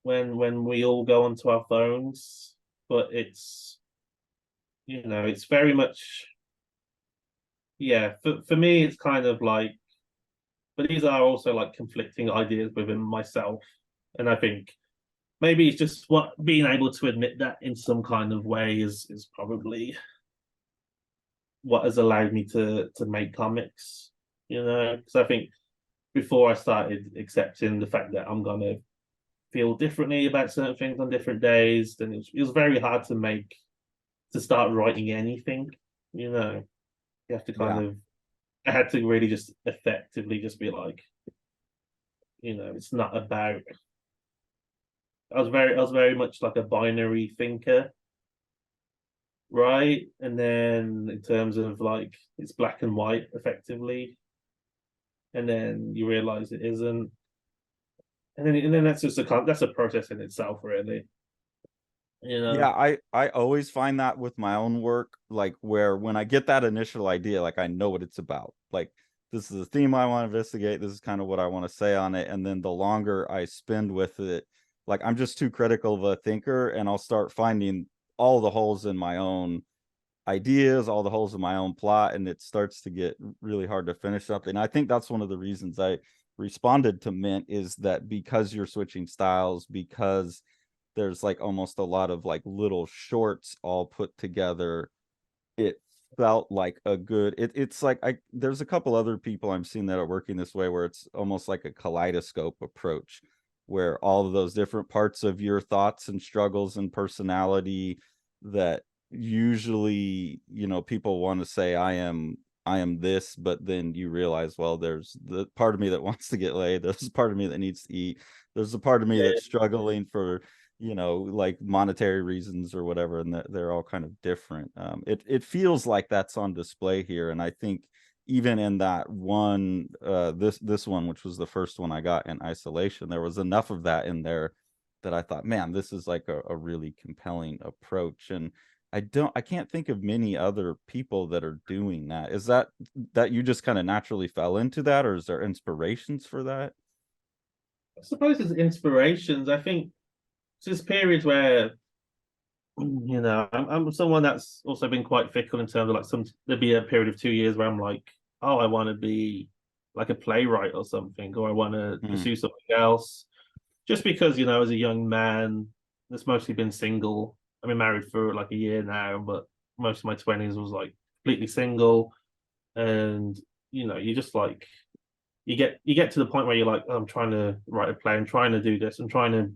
Speaker 2: when we all go onto our phones. But it's very much yeah, for me, it's kind of like, but these are also like conflicting ideas within myself, and I think maybe it's just what being able to admit that in some kind of way is probably what has allowed me to make comics. You know, because I think before I started accepting the fact that I'm gonna feel differently about certain things on different days, then it was very hard to start writing anything. You know, you have to kind
Speaker 1: Yeah.
Speaker 2: of I had to really just effectively just be like, it's not about. I was very much like a binary thinker, right? And then in terms of like it's black and white effectively, and then you realize it isn't, and then that's a process in itself, really. You
Speaker 1: Yeah,
Speaker 2: know,
Speaker 1: I always find that with my own work, like where when I get that initial idea, like I know what it's about. Like this is a theme I want to investigate. This is kind of what I want to say on it. And then the longer I spend with it, like I'm just too critical of a thinker, and I'll start finding all the holes in my own ideas, all the holes in my own plot, and it starts to get really hard to finish something. I think that's one of the reasons I responded to Mint, is that because you're switching styles, because there's like almost a lot of like little shorts all put together, it felt like a good it's like there's a couple other people I'm seeing that are working this way, where it's almost like a kaleidoscope approach, where all of those different parts of your thoughts and struggles and personality that usually, people want to say I am this, but then you realize, well, there's the part of me that wants to get laid, there's a part of me that needs to eat, there's a part of me
Speaker 2: yeah,
Speaker 1: that's struggling for like monetary reasons or whatever, and they're all kind of different. It feels like that's on display here, and I think even in that one, this one, which was the first one I got in isolation, there was enough of that in there that I thought, man, this is like a really compelling approach. And I can't think of many other people that are doing that. Is that you just kind of naturally fell into that, or is there inspirations for that?
Speaker 2: I suppose it's inspirations. I think there's periods where I'm someone that's also been quite fickle in terms of like there'd be a period of 2 years where I'm like, oh, I want to be like a playwright or something, or I want to
Speaker 1: Mm,
Speaker 2: pursue something else. Just because, as a young man that's mostly been single. I've been married for like a year now, but most of my 20s was like completely single. And you just like you get to the point where you're like, oh, I'm trying to write a play, I'm trying to do this, I'm trying to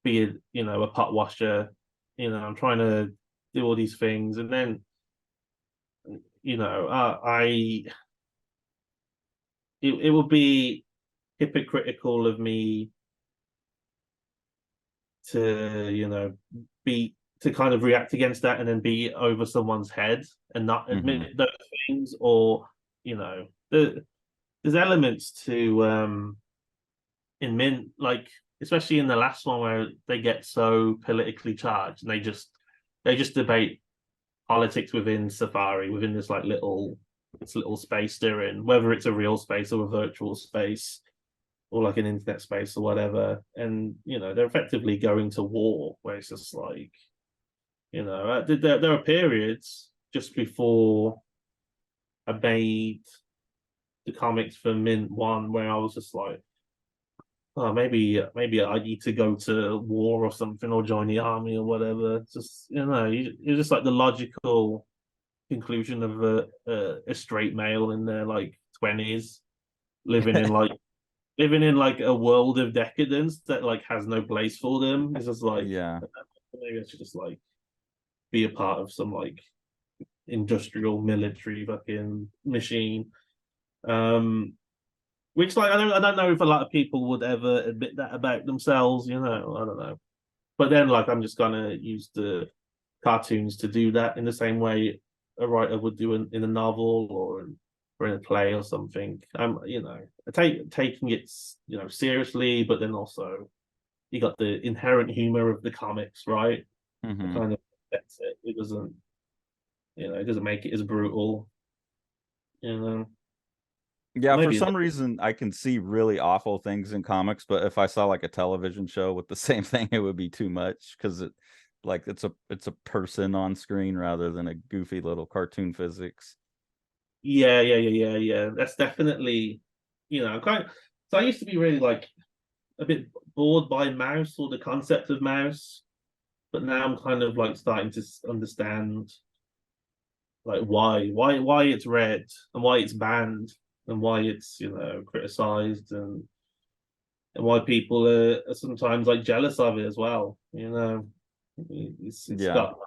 Speaker 2: be a pot washer, I'm trying to do all these things, and then I it would be hypocritical of me to be to kind of react against that and then be over someone's head and not
Speaker 1: hmm
Speaker 2: admit those things, or there's elements to in Mint, like especially in the last one where they get so politically charged and they just debate politics within Safari, within this little space they're in, whether it's a real space or a virtual space or like an internet space or whatever. And they're effectively going to war where it's just like, there are periods just before I made the comics for Mint One where I was just like, oh, maybe I need to go to war or something, or join the army or whatever. It's just it's just like the logical conclusion of a straight male in their like 20s living in like a world of decadence that like has no place for them. It's just like
Speaker 1: yeah.
Speaker 2: maybe I should just like be a part of some like industrial military fucking machine. Um, which like I don't know if a lot of people would ever admit that about themselves. I don't know. But then like I'm just gonna use the cartoons to do that in the same way a writer would do in a novel or in a play or something. Taking it seriously, but then also you got the inherent humor of the comics, right? It
Speaker 1: hmm
Speaker 2: kind of affects it. It doesn't make it as brutal, you know. Or
Speaker 1: Yeah, for
Speaker 2: maybe it
Speaker 1: some reason I can see really awful things in comics, but if I saw like a television show with the same thing, it would be too much, because it's a person on screen rather than a goofy little cartoon physics.
Speaker 2: Yeah. That's definitely, quite. So I used to be really like a bit bored by mouse or the concept of mouse, but now I'm kind of like starting to understand like why it's read and why it's banned and why it's criticized and why people are sometimes like jealous of it as well. It's
Speaker 1: Yeah.
Speaker 2: got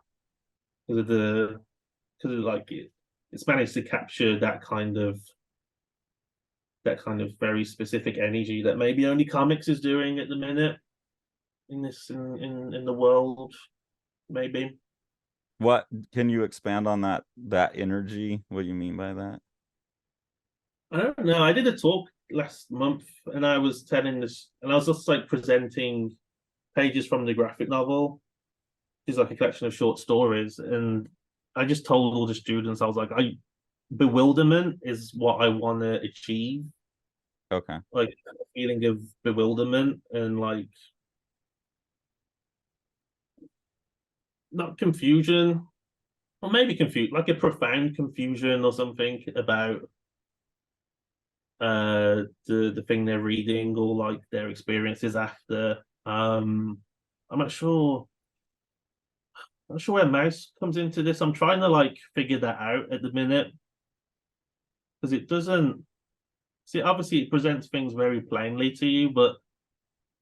Speaker 2: because of the because of like it's managed to capture that kind of very specific energy that maybe only comics is doing at the minute in the world, maybe.
Speaker 1: What can you expand on that energy? What do you mean by that?
Speaker 2: I don't know. I did a talk last month and I was telling this and I was just like presenting pages from the graphic novel. It's like a collection of short stories. And I just told all the students, I was like, I bewilderment is what I want to achieve.
Speaker 1: Okay.
Speaker 2: Like a feeling of bewilderment and like not confusion, or maybe confusion, like a profound confusion or something about the thing they're reading or like their experiences after. I'm not sure where mouse comes into this. I'm trying to like figure that out at the minute because it doesn't see obviously it presents things very plainly to you, but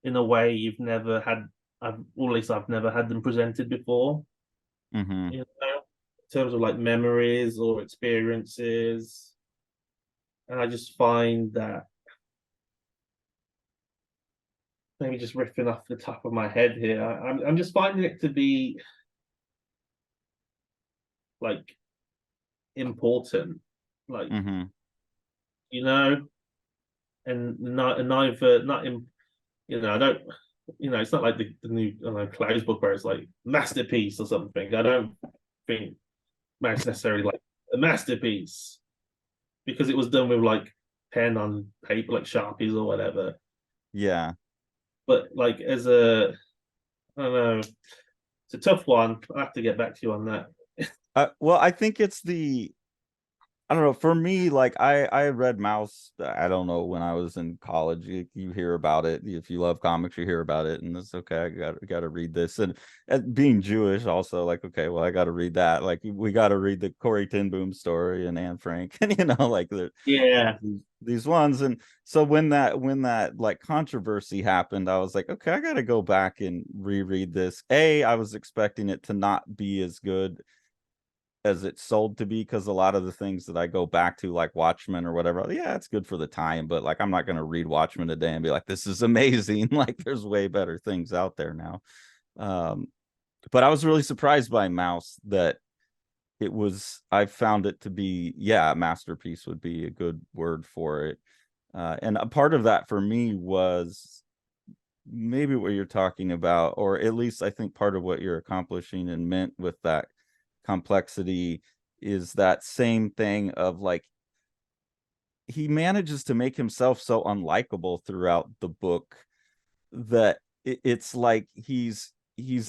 Speaker 2: in a way you've never had I've or at least I've never had them presented before.
Speaker 1: Mm-hmm.
Speaker 2: In terms of like memories or experiences. And I just find that maybe just riffing off the top of my head here, I'm just finding it to be like important, like
Speaker 1: Mm-hmm.
Speaker 2: you know, and not and neither not in I don't it's not like the new I don't know, Clouds book where it's like masterpiece or something. I don't think that's necessarily like a masterpiece because it was done with like pen on paper, like Sharpies or whatever.
Speaker 1: Yeah.
Speaker 2: But like as a I don't know, it's a tough one. I have to get back to you on that.
Speaker 1: Well, I think it's the I don't know. For me, like I read Mouse. I don't know when I was in college. You hear about it if you love comics. You hear about it, and it's okay. I got to read this. And being Jewish, also like okay, well I got to read that. Like we got to read the Corey Ten Boom story and Anne Frank, and like
Speaker 2: Yeah,
Speaker 1: these ones. And so when that like controversy happened, I was like, okay, I got to go back and reread this. I was expecting it to not be as good as it's sold to be because a lot of the things that I go back to, like Watchmen or whatever, yeah, it's good for the time, but like I'm not going to read Watchmen today and be like, this is amazing. Like there's way better things out there now. Um, but I was really surprised by Mouse that I found it to be, yeah, a masterpiece would be a good word for it. And a part of that for me was maybe what you're talking about, or at least I think part of what you're accomplishing and meant with that complexity is that same thing of like he manages to make himself so unlikable throughout the book that it's like he's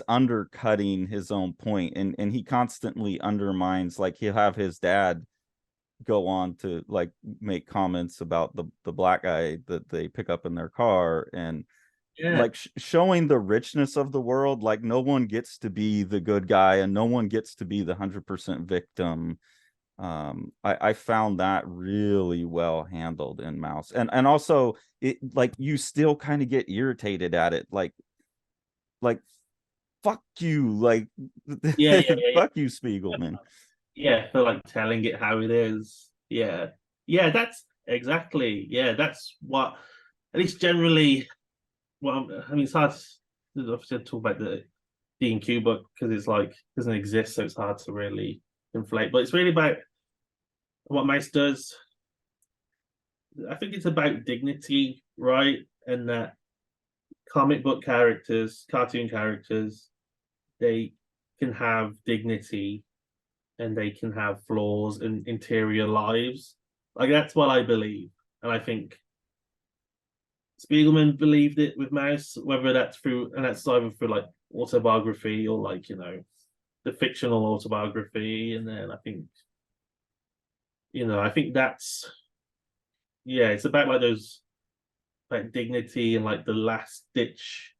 Speaker 1: undercutting his own point, and he constantly undermines, like he'll have his dad go on to like make comments about the black guy that they pick up in their car, and
Speaker 2: yeah,
Speaker 1: like showing the richness of the world. Like no one gets to be the good guy and no one gets to be the 100% victim. I found that really well handled in Mouse, and also it like you still kind of get irritated at it, like fuck you, like
Speaker 2: yeah.
Speaker 1: fuck you Spiegelman.
Speaker 2: Yeah, for like telling it how it is. Yeah. That's exactly. Yeah, that's what. At least generally, well, I mean, it's hard to obviously talk about the D and Q book because it's like doesn't exist, so it's hard to really inflate. But it's really about what Mace does. I think it's about dignity, right? And that comic book characters, cartoon characters, they can have dignity and they can have flaws and interior lives. Like that's what I believe. And I think Spiegelman believed it with Mouse, whether that's through and that's either through like autobiography or like, the fictional autobiography. And then I think I think that's, yeah, it's about like those like dignity and like the last ditch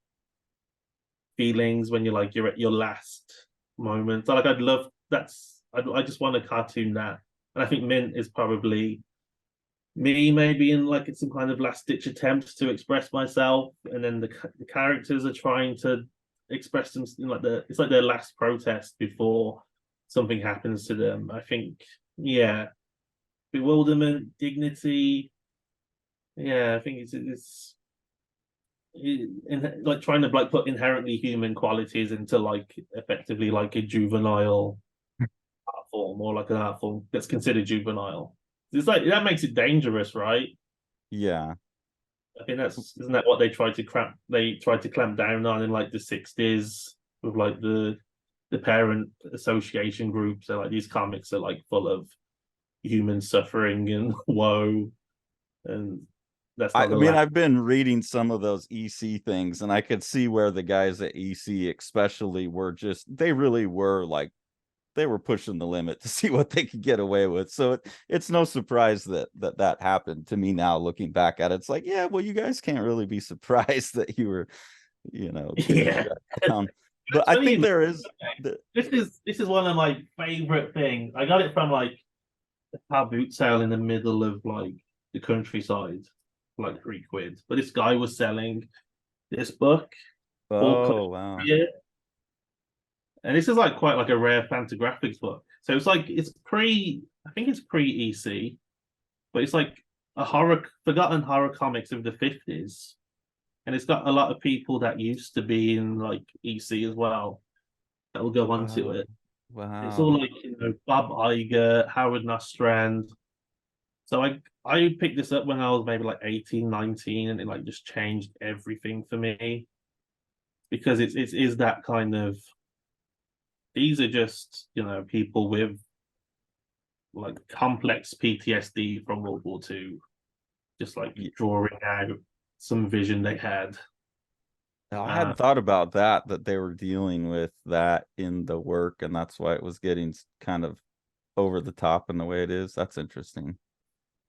Speaker 2: feelings when you're at your last moment. So like I'd love I just want a cartoon that, and I think Mint is probably me maybe in like some kind of last ditch attempt to express myself, and then the characters are trying to express them like it's like their last protest before something happens to them. I think, yeah, bewilderment, dignity. Yeah, I think like trying to like put inherently human qualities into like effectively like a juvenile art form, or like an art form that's considered juvenile. It's like that makes it dangerous, right?
Speaker 1: Yeah.
Speaker 2: I think that's isn't that what they tried to clamp down on in like the 60s with like the parent association groups. So like these comics are like full of human suffering and woe, and that's
Speaker 1: I
Speaker 2: not the
Speaker 1: mean,
Speaker 2: last.
Speaker 1: I've been reading some of those EC things, and I could see where the guys at EC especially were they really were like they were pushing the limit to see what they could get away with. So it's no surprise that happened to me now looking back at it. It's like, yeah, well, you guys can't really be surprised that you were, getting
Speaker 2: Yeah,
Speaker 1: shut
Speaker 2: that's
Speaker 1: down. But I
Speaker 2: funny.
Speaker 1: think there is the
Speaker 2: This is one of my favorite things. I got it from like a car boot sale in the middle of like the countryside, for like £3. But this guy was selling this book called
Speaker 1: oh wow.
Speaker 2: Country, and this is like quite like a rare Fantagraphics book. So I think it's pre EC, but it's like a forgotten horror comics of the 50s, and it's got a lot of people that used to be in like EC as well that will go onto
Speaker 1: Wow.
Speaker 2: it. It's
Speaker 1: Wow.
Speaker 2: all like Bob Iger, Howard Nostrand. So I picked this up when I was maybe like 18, 19, and it like just changed everything for me, because it is that kind of, these are just people with like complex PTSD from World War II, just like drawing out some vision they had.
Speaker 1: I
Speaker 2: Uh,
Speaker 1: hadn't thought about that they were dealing with that in the work, and that's why it was getting kind of over the top in the way it is. That's interesting.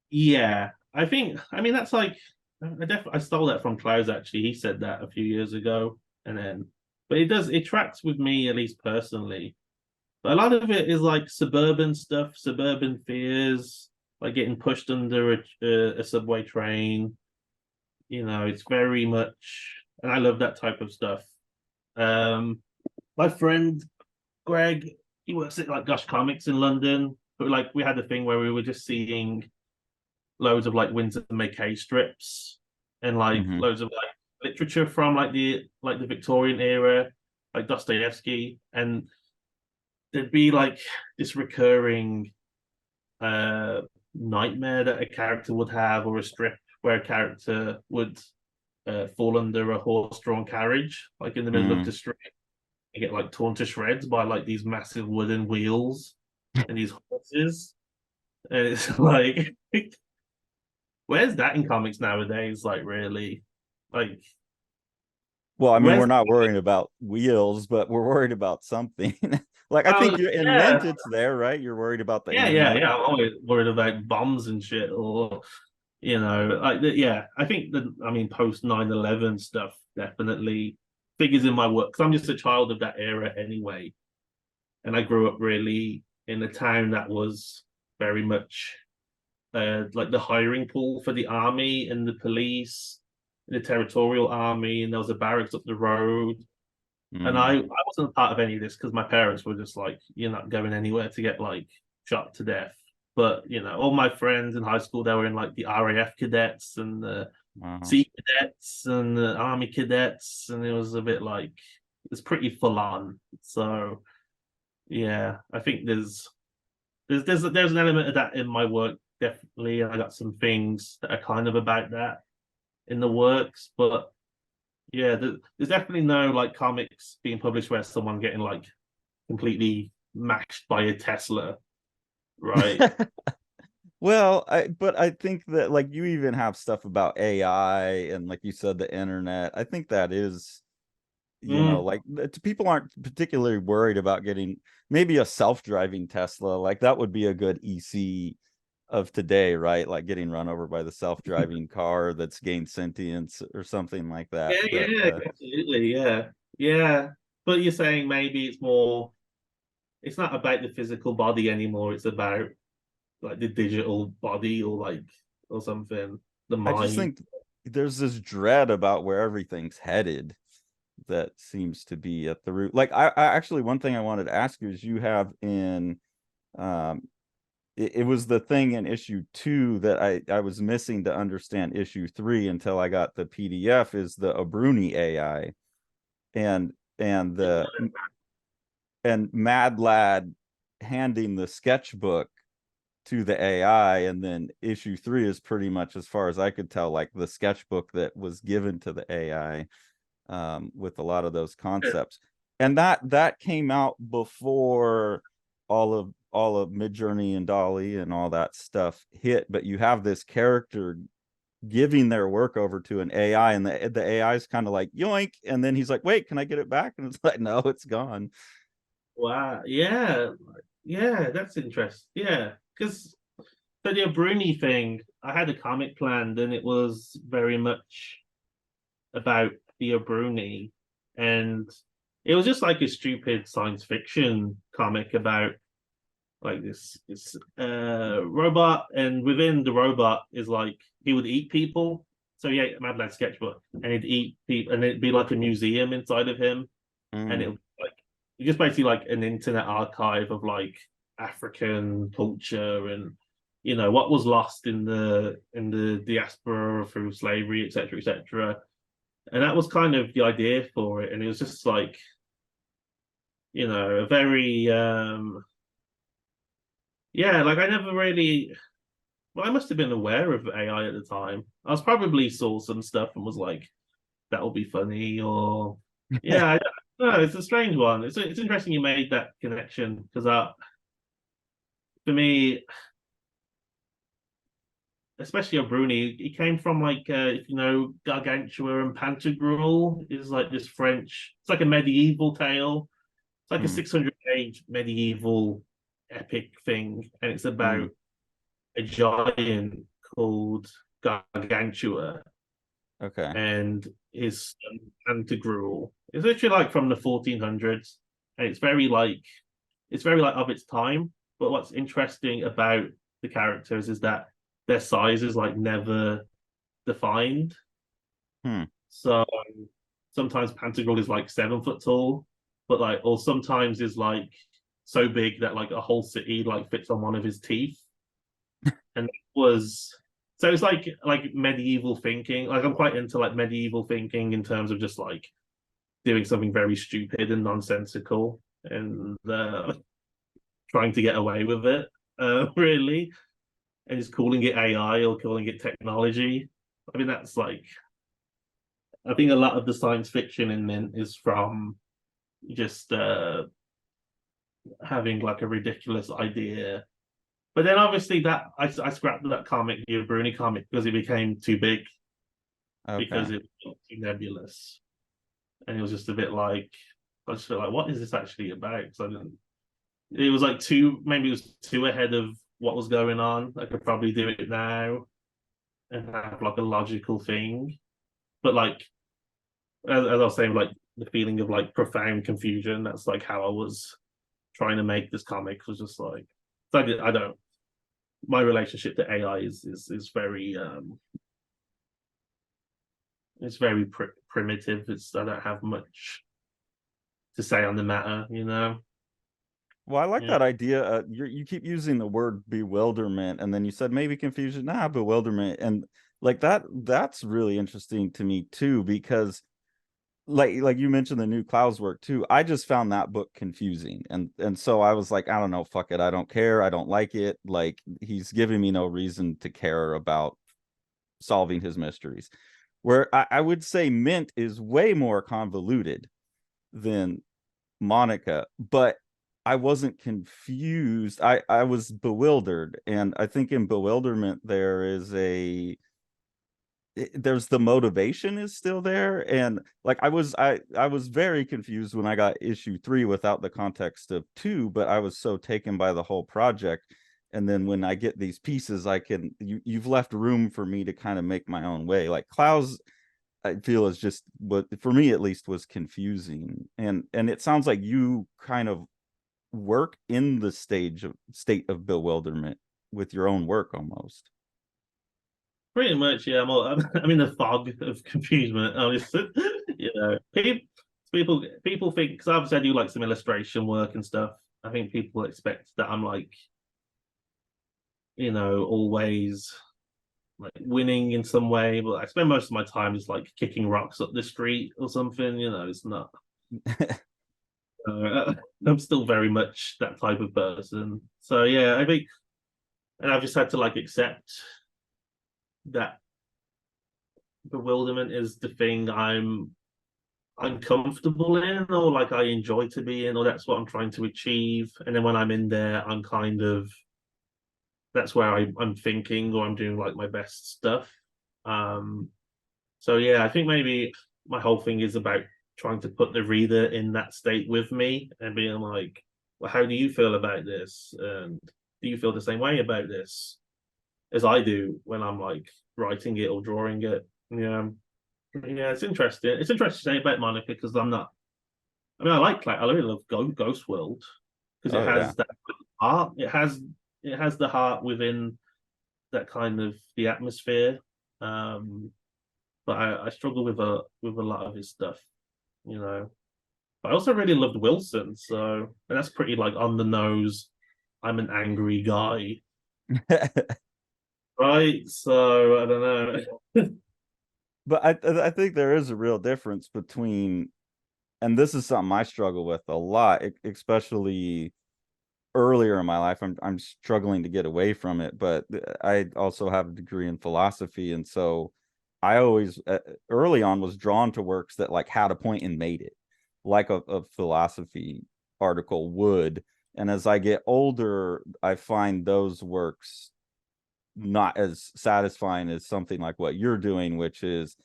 Speaker 2: yeah, I mean that's like I stole that from Klaus actually. He said that a few years ago, and then but it tracks with me, at least personally. But a lot of it is like suburban stuff, suburban fears, like getting pushed under a subway train. It's very much, and I love that type of stuff. Um, my friend Greg, he works at like Gush Comics in London, but like we had a thing where we were just seeing loads of like Winsor McKay strips and like
Speaker 1: Hmm.
Speaker 2: loads of like literature from like the Victorian era, like Dostoevsky, and there'd be like this recurring uh nightmare that a character would have, or a strip where a character would fall under a horse-drawn carriage, like in the middle of the
Speaker 1: Mm.
Speaker 2: street, and get like torn to shreds by like these massive wooden wheels and these horses. And it's like, where's that in comics nowadays? Like, really, like,
Speaker 1: Well, I mean, we're
Speaker 2: where's
Speaker 1: not worrying about wheels, but we're worried about something. Like, I think
Speaker 2: oh
Speaker 1: you're in
Speaker 2: yeah,
Speaker 1: Mint, it's there, right? You're worried about the
Speaker 2: yeah,
Speaker 1: internet.
Speaker 2: yeah. I'm always worried about bombs and shit, or like yeah. I think that, I mean, post 9/11 stuff definitely figures in my work, because I'm just a child of that era anyway, and I grew up really in a town that was very much like the hiring pool for the army and the police, and the territorial army, and there was a barracks up the road. And I
Speaker 1: Mm.
Speaker 2: wasn't a part of any of this because my parents were just like, you're not going anywhere to get like shot to death. But all my friends in high school, they were in like the RAF cadets and the
Speaker 1: Wow.
Speaker 2: sea cadets and the army cadets, and it was a bit like, it's pretty full on. So yeah, I think there's an element of that in my work, definitely. I got some things that are kind of about that in the works, but yeah, there's definitely no like comics being published where someone getting like completely mashed by a Tesla, right?
Speaker 1: Well, but I think that like you even have stuff about AI and like you said, the internet. I think that is,
Speaker 2: Mm,
Speaker 1: like people aren't particularly worried about getting maybe a self-driving Tesla. Like that would be a good EC, of today, right? Like getting run over by the self-driving car that's gained sentience or something like that.
Speaker 2: Yeah,
Speaker 1: But
Speaker 2: yeah, absolutely, yeah, yeah. But you're saying maybe it's more. It's not about the physical body anymore. It's about like the digital body or like or something, the
Speaker 1: I just
Speaker 2: mind.
Speaker 1: think there's this dread about where everything's headed that seems to be at the root. Like I actually, one thing I wanted to ask you is, you have in um it was the thing in issue 2 that I was missing to understand issue 3 until I got the PDF, is the Abruni AI, and the and Mad Lad handing the sketchbook to the AI, and then issue 3 is pretty much, as far as I could tell, like the sketchbook that was given to the AI, with a lot of those concepts. And that came out before all of Midjourney and Dolly and all that stuff hit. But you have this character giving their work over to an AI, and the AI is kind of like yoink, and then he's like, "Wait, can I get it back?" And it's like, "No, it's gone."
Speaker 2: Wow, yeah, yeah, that's interesting. Yeah, because for the Bruni thing, I had a comic planned, and it was very much about the Bruni, and it was just like a stupid science fiction comic about like this robot, and within the robot is like he would eat people. So he ate Mad Lad sketchbook, and he'd eat people, and it'd be like a museum inside of him, and
Speaker 1: Mm,
Speaker 2: it like just basically like an internet archive of like African culture and what was lost in the diaspora through slavery, etc., etc. And that was kind of the idea for it, and it was just like a very yeah, like I never really. Well, I must have been aware of AI at the time. I was probably saw some stuff and was like, "That'll be funny," or yeah, I don't know. It's a strange one. It's interesting you made that connection because for me, especially Bruni, he came from like if you know Gargantua and Pantagruel is like this French. It's like a medieval tale. It's like a
Speaker 1: mm,
Speaker 2: 600-page medieval epic thing, and it's
Speaker 1: mm.
Speaker 2: about a giant called Gargantua
Speaker 1: Okay.
Speaker 2: and his son Pantagruel. It's literally like from the 1400s, and it's very like of its time. But what's interesting about the characters is that their size is like never defined.
Speaker 1: Hmm.
Speaker 2: So sometimes Pantagruel is like 7 foot tall, but like or sometimes is like so big that like a whole city like fits on one of his teeth. And it was so it's like medieval thinking. Like I'm quite into like medieval thinking in terms of just like doing something very stupid and nonsensical and trying to get away with it, really, and just calling it AI or calling it technology. I mean, that's like I think a lot of the science fiction in Mint is from just having like a ridiculous idea. But then obviously that I scrapped that comic, the Bruni comic, because it became too big because
Speaker 1: Okay.
Speaker 2: it was too nebulous, and it was just a bit like I just felt like, what is this actually about? So I didn't. It was like too maybe it was too ahead of what was going on. I could probably do it now and have like a logical thing, but like as I was saying, like the feeling of like profound confusion. That's like how I was trying to make this comic was just like so I don't. My relationship to AI is very it's very primitive. It's I don't have much to say on the matter.
Speaker 1: Well, I like
Speaker 2: Yeah.
Speaker 1: that idea. You keep using the word bewilderment, and then you said maybe confusion. Nah, bewilderment, and like that's really interesting to me too, because like you mentioned the new Clouds work too. I just found that book confusing, and so I was like, I don't know, fuck it, I don't care, I don't like it. Like he's giving me no reason to care about solving his mysteries. Where I would say Mint is way more convoluted than Monica, but I wasn't confused. I was bewildered, and I think in bewilderment there's the motivation is still there, and like I was very confused when I got issue 3 without the context of 2, but I was so taken by the whole project. and then when I get these pieces, you've left room for me to kind of make my own way. Like Klaus, I feel is just what for me at least was confusing, and it sounds like you kind of work in the state of bewilderment with your own work almost.
Speaker 2: Pretty much, yeah. I'm in the fog of confusion. You know, people think because obviously I do like some illustration work and stuff. I think people expect that I'm like, always like winning in some way, but I spend most of my time just like kicking rocks up the street or something. It's not. I'm still very much that type of person. So yeah, I think, and I've just had to like accept that bewilderment is the thing I'm comfortable in, or like I enjoy to be in, or that's what I'm trying to achieve. And then when I'm in there, I'm kind of that's where I'm thinking or I'm doing like my best stuff. Um, so yeah, I think maybe my whole thing is about trying to put the reader in that state with me and being like, well, how do you feel about this? And do you feel the same way about this as I do when I'm like writing it or drawing it? Yeah. Yeah, it's interesting. It's interesting to say about Monica because I'm not. I mean, I really love Ghost World because it
Speaker 1: Oh yeah.
Speaker 2: has that heart. It has the heart within that kind of the atmosphere. Um, but I struggle with a lot of his stuff, you know. But I also really loved Wilson, so and that's pretty like on the nose. I'm an angry guy, right? So I don't know.
Speaker 1: But I think there is a real difference between, and this is something I struggle with a lot, especially earlier in my life. I'm struggling to get away from it, but I also have a degree in philosophy, and so I always early on was drawn to works that like had a point and made it, like a philosophy article would. And as I get older, I find those works not as satisfying as something like what you're doing, which is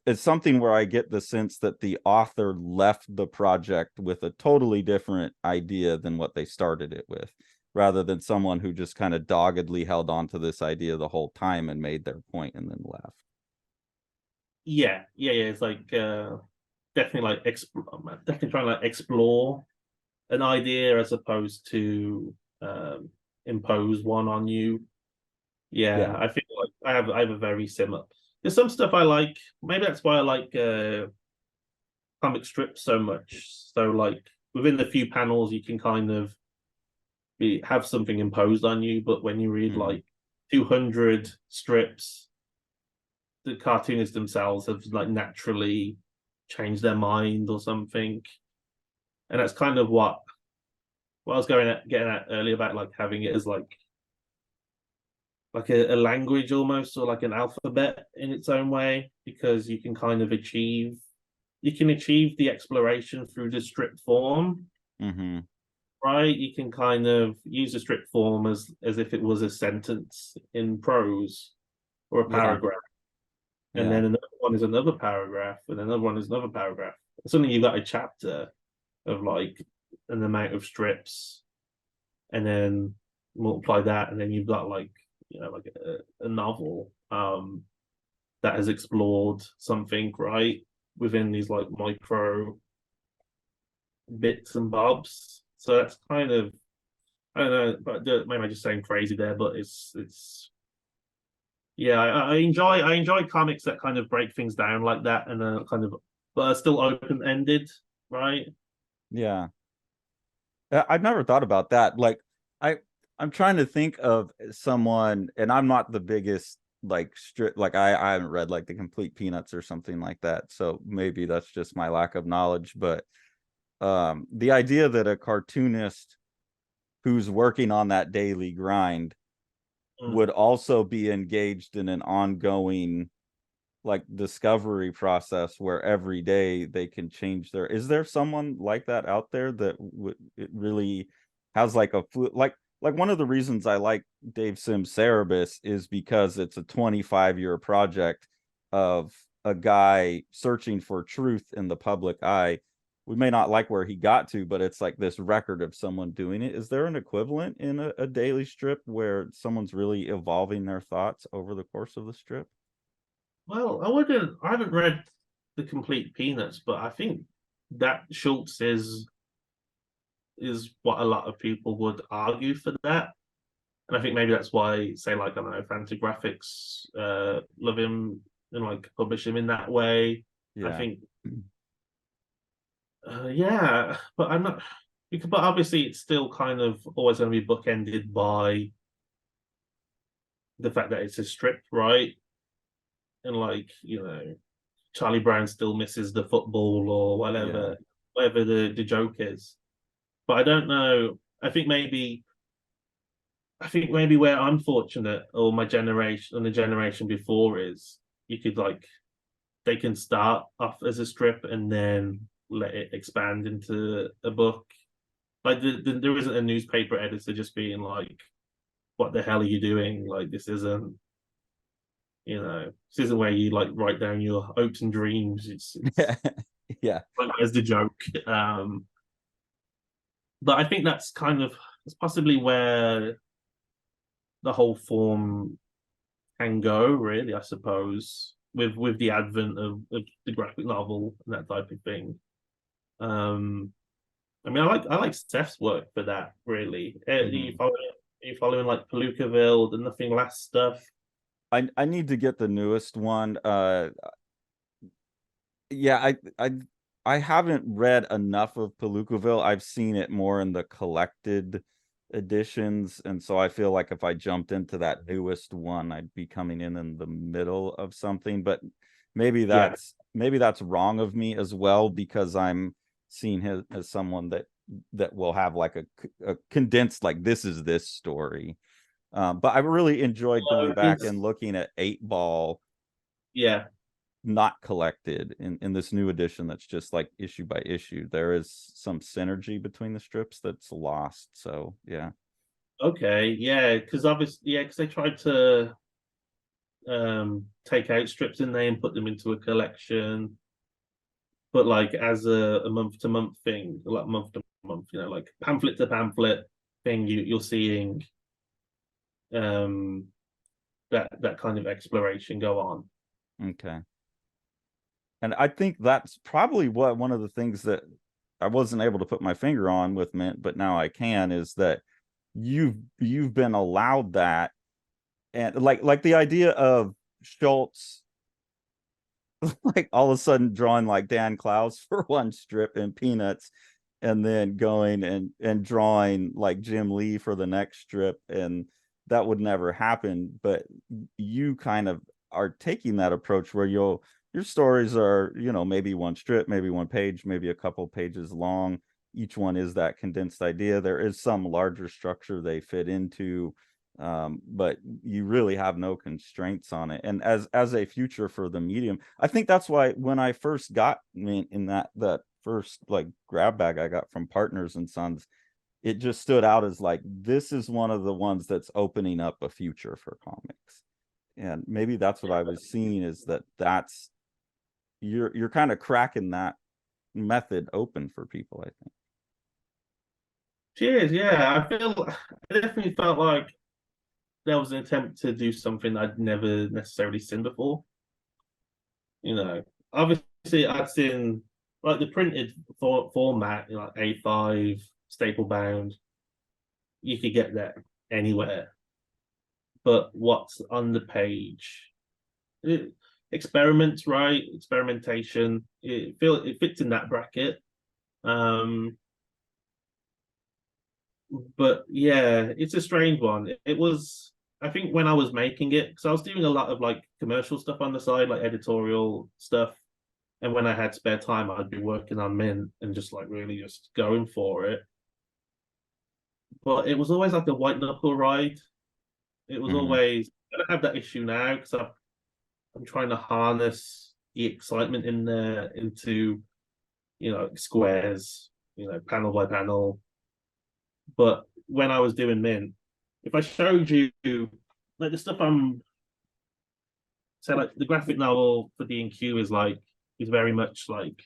Speaker 1: it's something where I get the sense that the author left the project with a totally different idea than what they started it with, rather than someone who just kind of doggedly held on to this idea the whole time and made their point and then left.
Speaker 2: Yeah. It's like definitely like definitely trying to like explore an idea as opposed to impose one on you. Yeah,
Speaker 1: Yeah.
Speaker 2: I feel like I have a very similar. There's some stuff I like. Maybe that's why I like comic strips so much. So like within the few panels, you can kind of have something imposed on you. But when you read
Speaker 1: Mm-hmm.
Speaker 2: like 200 strips, the cartoonists themselves have like naturally changed their mind or something. And that's kind of what I was getting at earlier about like having it as like a language almost or like an alphabet in its own way because you can kind of achieve the exploration through the strip form,
Speaker 1: Mm-hmm.
Speaker 2: right? You can kind of use a strip form as if it was a sentence in prose or a
Speaker 1: Yeah.
Speaker 2: paragraph, and
Speaker 1: Yeah.
Speaker 2: then another one is another paragraph, and another one is another paragraph. Suddenly you've got a chapter of like an amount of strips, and then multiply that, and then you've got like like a novel that has explored something right within these like micro bits and bobs. So that's kind of I don't know, but maybe I'm just saying crazy there, but it's yeah, I enjoy comics that kind of break things down like that and kind of but are still open ended, right?
Speaker 1: Yeah. I've never thought about that. Like I I'm trying to think of someone, and I'm not the biggest like strict like I haven't read like the complete Peanuts or something like that. So maybe that's just my lack of knowledge. But the idea that a cartoonist who's working on that daily grind
Speaker 2: Mm.
Speaker 1: would also be engaged in an ongoing like discovery process where every day they can change their, is there someone like that out there that it really has like like one of the reasons I like Dave Sims Cerebus is because it's a 25-year project of a guy searching for truth in the public eye we may not like where he got to, but it's like this record of someone doing it. Is there an equivalent in a daily strip where someone's really evolving their thoughts over the course of the strip?
Speaker 2: Well, I wouldn't. I haven't read the complete Peanuts, but I think that Schultz is what a lot of people would argue for that. And I think maybe that's why, say, like, I don't know, Fantagraphics love him and like publish him in that way. I
Speaker 1: Yeah.
Speaker 2: think, yeah, but I'm not. But obviously, it's still kind of always going to be bookended by the fact that it's a strip, right? And like, Charlie Brown still misses the football or
Speaker 1: Yeah.
Speaker 2: whatever the joke is. But I don't know. I think maybe where I'm fortunate, or my generation and the generation before, is you could like they can start off as a strip and then let it expand into a book. Like there isn't a newspaper editor just being like, "What the hell are you doing? Like this isn't where you like write down your hopes and dreams. It's
Speaker 1: Yeah.
Speaker 2: like as the joke." But I think it's possibly where the whole form can go, really, I suppose, with the advent of the graphic novel and that type of thing. Um, I mean, I like Steph's work for that, really.
Speaker 1: Mhm.
Speaker 2: Are you following like Palookaville, the Nothing Last stuff?
Speaker 1: I need to get the newest one. Yeah, I haven't read enough of Palookaville. I've seen it more in the collected editions, and so I feel like if I jumped into that newest one, I'd be coming in the middle of something. But
Speaker 2: Yeah.
Speaker 1: maybe that's wrong of me as well, because I'm seeing him as someone that will have like a condensed, like, this is this story. But I really enjoyed going back
Speaker 2: It's
Speaker 1: and looking at Eight Ball
Speaker 2: yeah.
Speaker 1: not collected in this new edition that's just like issue by issue. There is some synergy between the strips that's lost. So yeah.
Speaker 2: Okay. Yeah. Because obviously, yeah, because they tried to take out strips in there and put them into a collection, but like as a month to month thing, like month to month, like pamphlet to pamphlet thing, you're seeing um that kind of exploration go on.
Speaker 1: Okay. And I think that's probably what one of the things that I wasn't able to put my finger on with Mint, but now I can, is that you've been allowed that. And like the idea of Schultz like all of a sudden drawing like Dan Klaus for one strip in Peanuts, and then going and drawing like Jim Lee for the next strip, and that would never happen. But you kind of are taking that approach where your stories are, maybe one strip, maybe one page, maybe a couple pages long. Each one is that condensed idea. There is some larger structure they fit into, but you really have no constraints on it. And as a future for the medium, I think that's why when I first got in that first like grab bag I got from Partners and Sons, it just stood out as like, this is one of the ones that's opening up a future for comics. And maybe that's what I was seeing, is that's you're kind of cracking that method open for people, I think.
Speaker 2: Cheers, yeah. I definitely felt like there was an attempt to do something I'd never necessarily seen before. Obviously I'd seen like the printed format, like A5 staple bound. You could get that anywhere, but what's on the page? It, experiments, right? Experimentation. It fits in that bracket. Um, but yeah, it's a strange one. It was, I think, when I was making it, because I was doing a lot of like commercial stuff on the side, like editorial stuff. And when I had spare time, I'd be working on Mint and just like really just going for it. But it was always like a white knuckle ride. It was
Speaker 1: Mhm.
Speaker 2: always, I don't have that issue now because I'm trying to harness the excitement in there into, squares, panel by panel. But when I was doing Mint, if I showed you like the stuff I'm say like the graphic novel for D&Q is very much like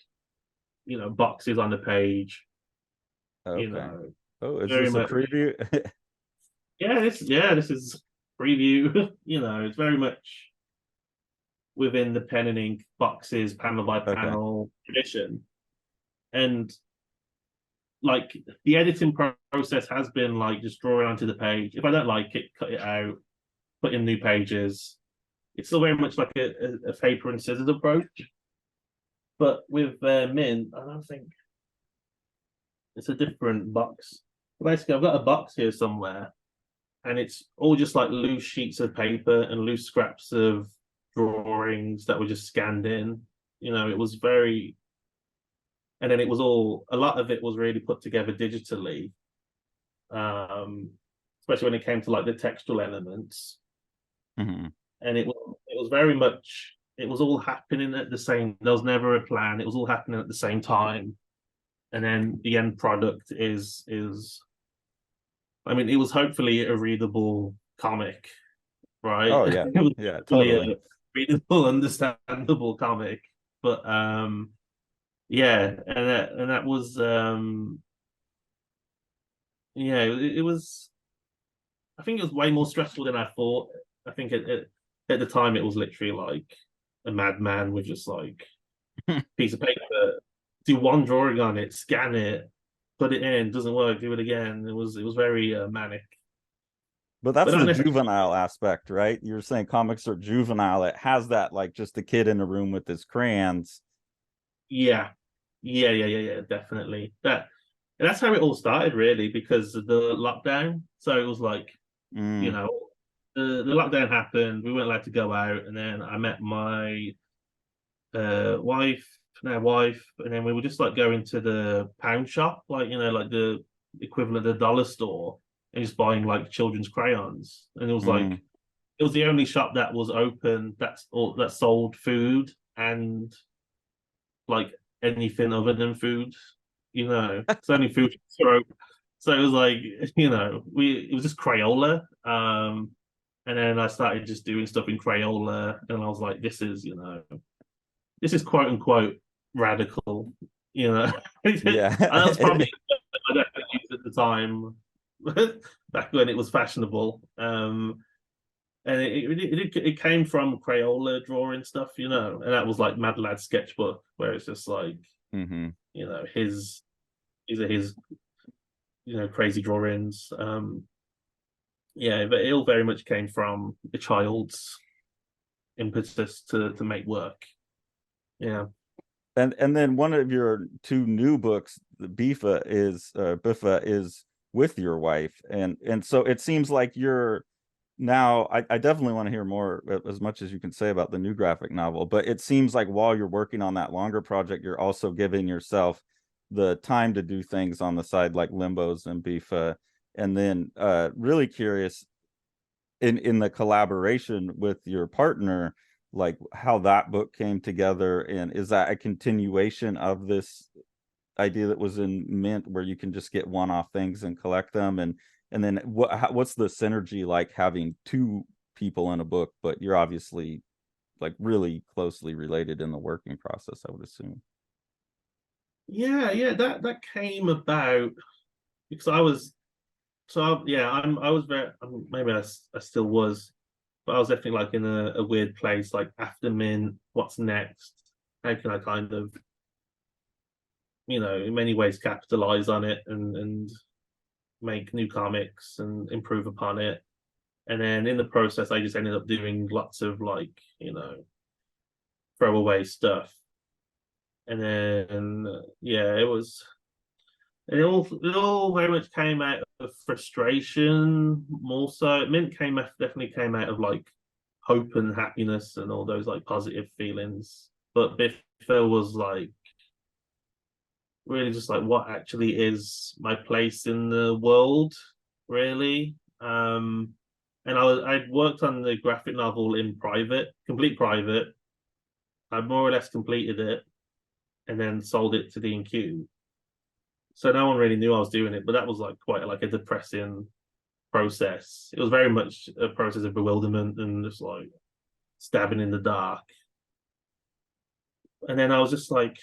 Speaker 2: boxes on the page. You
Speaker 1: Okay.
Speaker 2: know,
Speaker 1: Oh, is
Speaker 2: very
Speaker 1: this a
Speaker 2: much.
Speaker 1: preview?
Speaker 2: This is preview. It's very much within the pen and ink boxes, panel by
Speaker 1: Okay.
Speaker 2: panel tradition, and like the editing process has been like just drawing onto the page. If I don't like it, cut it out, put in new pages. It's still very much like a paper and scissors approach. But with Mint, I don't think it's a different box. Basically, I've got a box here somewhere, and it's all just like loose sheets of paper and loose scraps of drawings that were just scanned in. It was very, and then it was all, a lot of it was really put together digitally, especially when it came to like the textual elements.
Speaker 1: Mhm.
Speaker 2: And it was very much, it was all happening at the same. There was never a plan. It was all happening at the same time, and then the end product is. I mean, it was hopefully a readable comic, right?
Speaker 1: Oh yeah.
Speaker 2: It was
Speaker 1: Yeah,
Speaker 2: hopefully
Speaker 1: totally.
Speaker 2: a readable, understandable comic. But yeah, and that was yeah, it was. I think it was way more stressful than I thought. I think at the time it was literally like a madman with just like piece of paper, do one drawing on it, scan it, put it in, doesn't work, do it again. It was very manic,
Speaker 1: But
Speaker 2: but
Speaker 1: that's
Speaker 2: not
Speaker 1: the
Speaker 2: necessarily.
Speaker 1: juvenile aspect, right? You're saying comics are juvenile. It has that like just a kid in a room with his crayons.
Speaker 2: Yeah, yeah, definitely. That's how it all started, really, because of the lockdown. So it was like, you
Speaker 1: Mm,
Speaker 2: know, the lockdown happened. We weren't allowed to go out, and then I met my wife, now wife, and then we would just like going to the pound shop, like like the equivalent of the dollar store, and just buying like children's crayons. And it was like
Speaker 1: mm.
Speaker 2: it was the only shop that was open that sold food and like anything other than food. It's only food shops. So it was like we it was just Crayola. And then I started just doing stuff in Crayola, and I was like, this is quote unquote radical. You know,
Speaker 1: Yeah.
Speaker 2: that was probably I don't use at the time, back when it was fashionable. And it came from Crayola drawing stuff, and that was like Mad Lad sketchbook, where it's just like
Speaker 1: Hmm.
Speaker 2: these are his crazy drawings. Yeah, but it all very much came from the child's impetus to make work. Yeah.
Speaker 1: And then one of your two new books, the Biffa is with your wife. And so it seems like you're now I definitely want to hear more as much as you can say about the new graphic novel, but it seems like while you're working on that longer project, you're also giving yourself the time to do things on the side like Limbos and Bifa. And then really curious in the collaboration with your partner, like how that book came together, and is that a continuation of this idea that was in Mint where you can just get one-off things and collect them, and then what's the synergy like having two people in a book, but you're obviously like really closely related in the working process, I would assume.
Speaker 2: Yeah, that came about because I was yeah, I was very, maybe I still was, but I was definitely like in a weird place, like after Mint, what's next? How can I kind of, in many ways capitalize on it and make new comics and improve upon it. And then in the process, I just ended up doing lots of like, throwaway stuff. And then yeah, it all very much came out of frustration more so. Mint definitely came out of like hope and happiness and all those like positive feelings. But Biffle was like really just like what actually is my place in the world, really. And I'd worked on the graphic novel in private, complete private. I more or less completed it and then sold it to D&Q. So no one really knew I was doing it, but that was like quite like a depressing process. It was very much a process of bewilderment and just like stabbing in the dark. And then I was just like,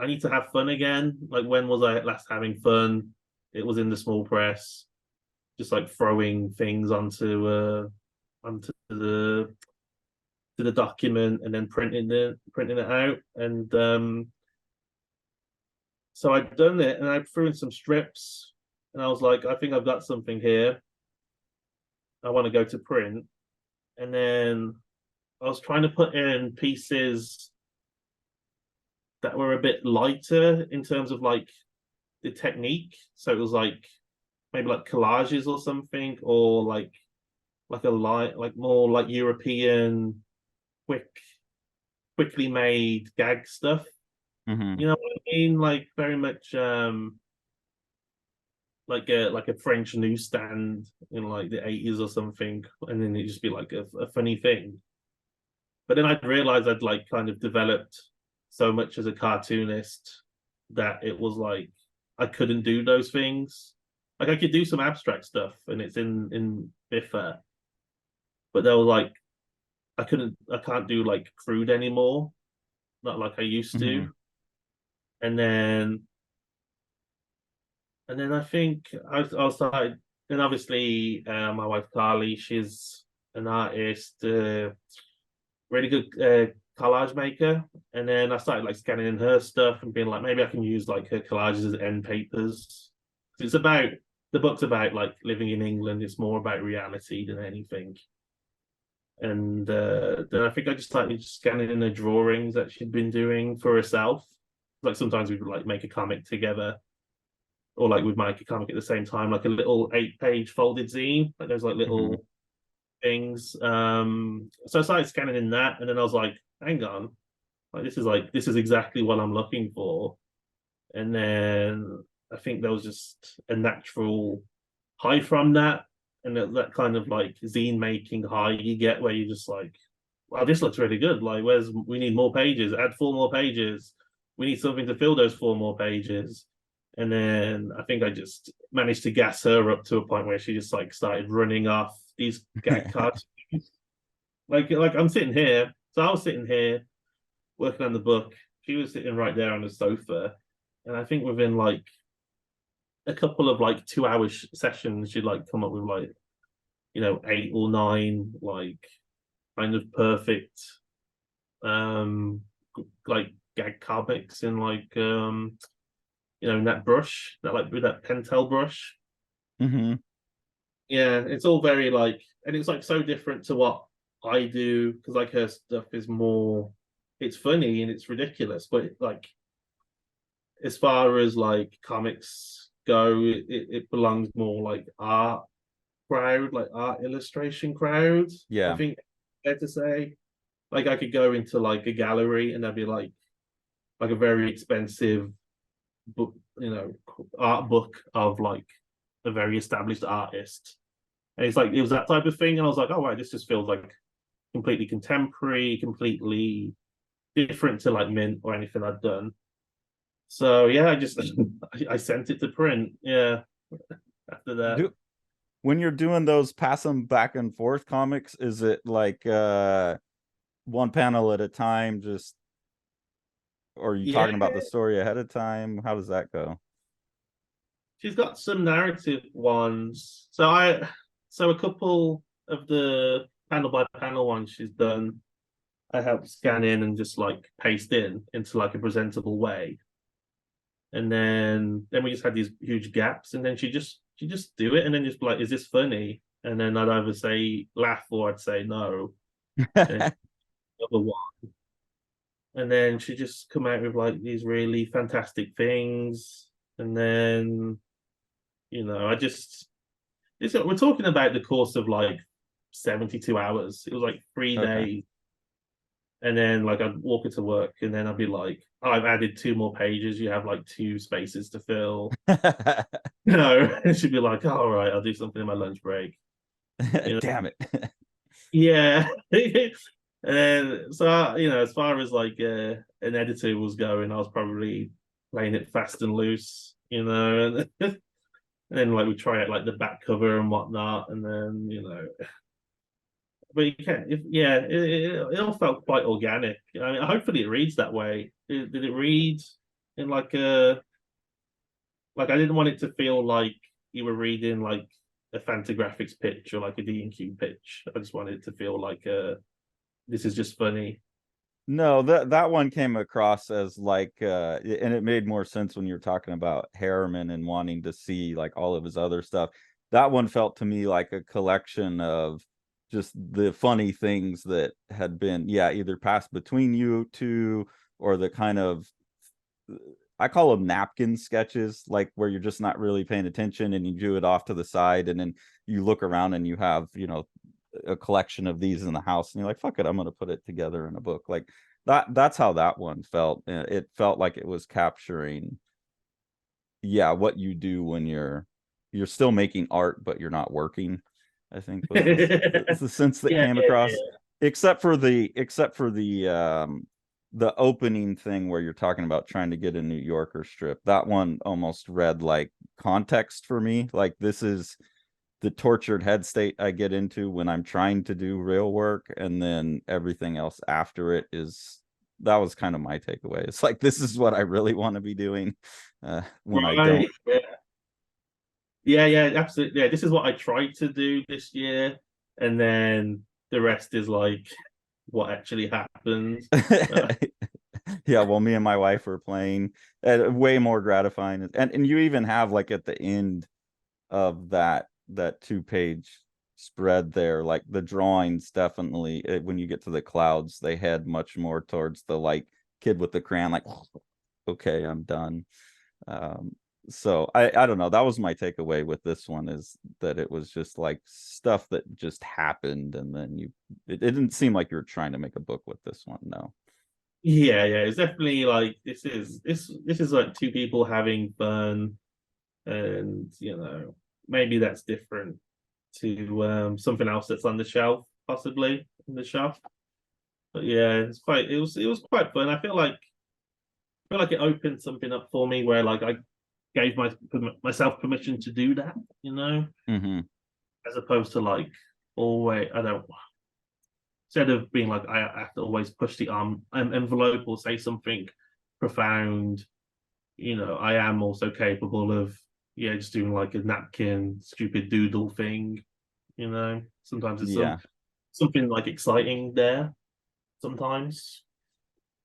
Speaker 2: I need to have fun again. Like, when was I last having fun? It was in the small press, just like throwing things onto the document and then printing it out. And so I'd done it, and I threw in some strips, and I was like, I think I've got something here. I want to go to print. And then I was trying to put in pieces that were a bit lighter in terms of like the technique. So it was like maybe like collages or something, or like a light, like more like European quickly made gag stuff.
Speaker 1: Hmm.
Speaker 2: You know what I mean? Like very much like a French newsstand in like the 80s or something, and then it'd just be like a funny thing. But then I'd realized I'd like kind of developed so much as a cartoonist that it was like I couldn't do those things. Like I could do some abstract stuff and it's in Biffa, but they were like I can't do like crude anymore, not like I used
Speaker 1: Hmm.
Speaker 2: to. And then I think I started, and obviously my wife Carly, she's an artist, really good collage maker. And then I started like scanning in her stuff and being like, maybe I can use like her collages as end papers. It's about the book's about like living in England. It's more about reality than anything. And then I think I just started scanning in the drawings that she'd been doing for herself. Like sometimes we would like make a comic together, or like we'd make a comic at the same time, like a little 8-page folded zine. Like there's like
Speaker 1: Hmm.
Speaker 2: little things. So I started scanning in that, and then I was like, hang on, like this is exactly what I'm looking for. And then I think there was just a natural high from that, and that kind of like zine making high you get where you just like, wow, this looks really good. Like, we need more pages, add 4 more pages. We need something to fill those 4 more pages. And then I think I just managed to gas her up to a point where she just like started running off these gag cards. Like I'm sitting here. So I was sitting here working on the book. She was sitting right there on the sofa. And I think within like a couple of like 2 hour sessions, she'd like come up with like, 8 or 9 like kind of perfect um like gag comics in like in that brush, that like with that pentel brush.
Speaker 1: Hmm.
Speaker 2: Yeah, it's all very like, and it's like so different to what I do, because like her stuff is more, it's funny and it's ridiculous, but like as far as like comics go, it belongs more like art crowd, like art illustration crowd. I
Speaker 1: Yeah.
Speaker 2: think fair to say. Like I could go into like a gallery and there'd be like a very expensive book, art book of like a very established artist. And it's like it was that type of thing. And I was like, oh wow, this just feels like completely contemporary, completely different to like Mint or anything I'd done. So yeah, I just I sent it to print. Yeah, after that.
Speaker 1: Do when you're doing those pass them back and forth comics, is it like one panel at a time, just or are you
Speaker 2: Yeah,
Speaker 1: talking about the story ahead of time? How does that go?
Speaker 2: she's got some narrative ones. So a couple of the panel by panel ones she's done, I helped scan in and just like paste in into like a presentable way. And then we just had these huge gaps, and then she just do it, and then just be like, is this funny? And then I'd either say laugh or I'd say no. And other one. And then she just come out with like these really fantastic things. And then, I just we're talking about the course of like 72 hours. It was like three
Speaker 1: Okay.
Speaker 2: days. And then like I'd walk into work and then I'd be like, oh, I've added 2 more pages. You have like 2 spaces to fill. And she'd be like, oh, all right, I'll do something in my lunch break. You know?
Speaker 1: Damn it.
Speaker 2: Yeah. And so as far as like an editor was going, I was probably playing it fast and loose, and then like we try out like the back cover and whatnot, and then but you can't. Yeah, it all felt quite organic. I mean, hopefully it reads that way. Did it read? in like I didn't want it to feel like you were reading like a Fantagraphics pitch or like a D&Q pitch. I just wanted it to feel like this is just funny.
Speaker 1: No, that one came across as like and it made more sense when you were talking about Harriman and wanting to see like all of his other stuff. That one felt to me like a collection of just the funny things that had been, yeah, either passed between you two, or the kind of, I call them napkin sketches, like where you're just not really paying attention and you do it off to the side, and then you look around and you have, a collection of these in the house, and you're like, fuck it, I'm gonna put it together in a book. Like that's how that one felt. It felt like it was capturing, yeah, what you do when you're still making art but you're not working, I think was the sense that
Speaker 2: Yeah,
Speaker 1: came
Speaker 2: yeah,
Speaker 1: across.
Speaker 2: yeah.
Speaker 1: Except for the opening thing where you're talking about trying to get a New Yorker strip. That one almost read like context for me. Like, this is the tortured head state I get into when I'm trying to do real work, and then everything else after it is, that was kind of my takeaway. It's like, this is what I really want to be doing when I
Speaker 2: Right.
Speaker 1: don't.
Speaker 2: Yeah. Yeah, yeah, absolutely. Yeah, this is what I tried to do this year, and then the rest is like what actually happened. Uh,
Speaker 1: Yeah, well, me and my wife were playing, way more gratifying, and you even have like at the end of that 2-page spread there, like the drawings definitely, when you get to the clouds, they head much more towards the like kid with the crayon, like, okay, I'm done. um so I don't know, that was my takeaway with this one, is that it was just like stuff that just happened, and then it didn't seem like you were trying to make a book with this one. No.
Speaker 2: yeah, yeah, it's definitely like this is like two people having fun, and maybe that's different to something else that's on the shelf, possibly in the shelf. But yeah, it was quite fun. I feel like it opened something up for me where like I gave myself permission to do that,
Speaker 1: Hmm.
Speaker 2: as opposed to like always I don't instead of being like I have to always push the envelope or say something profound. I am also capable of just doing like a napkin stupid doodle thing. Sometimes it's
Speaker 1: Yeah.
Speaker 2: something like exciting there. Sometimes,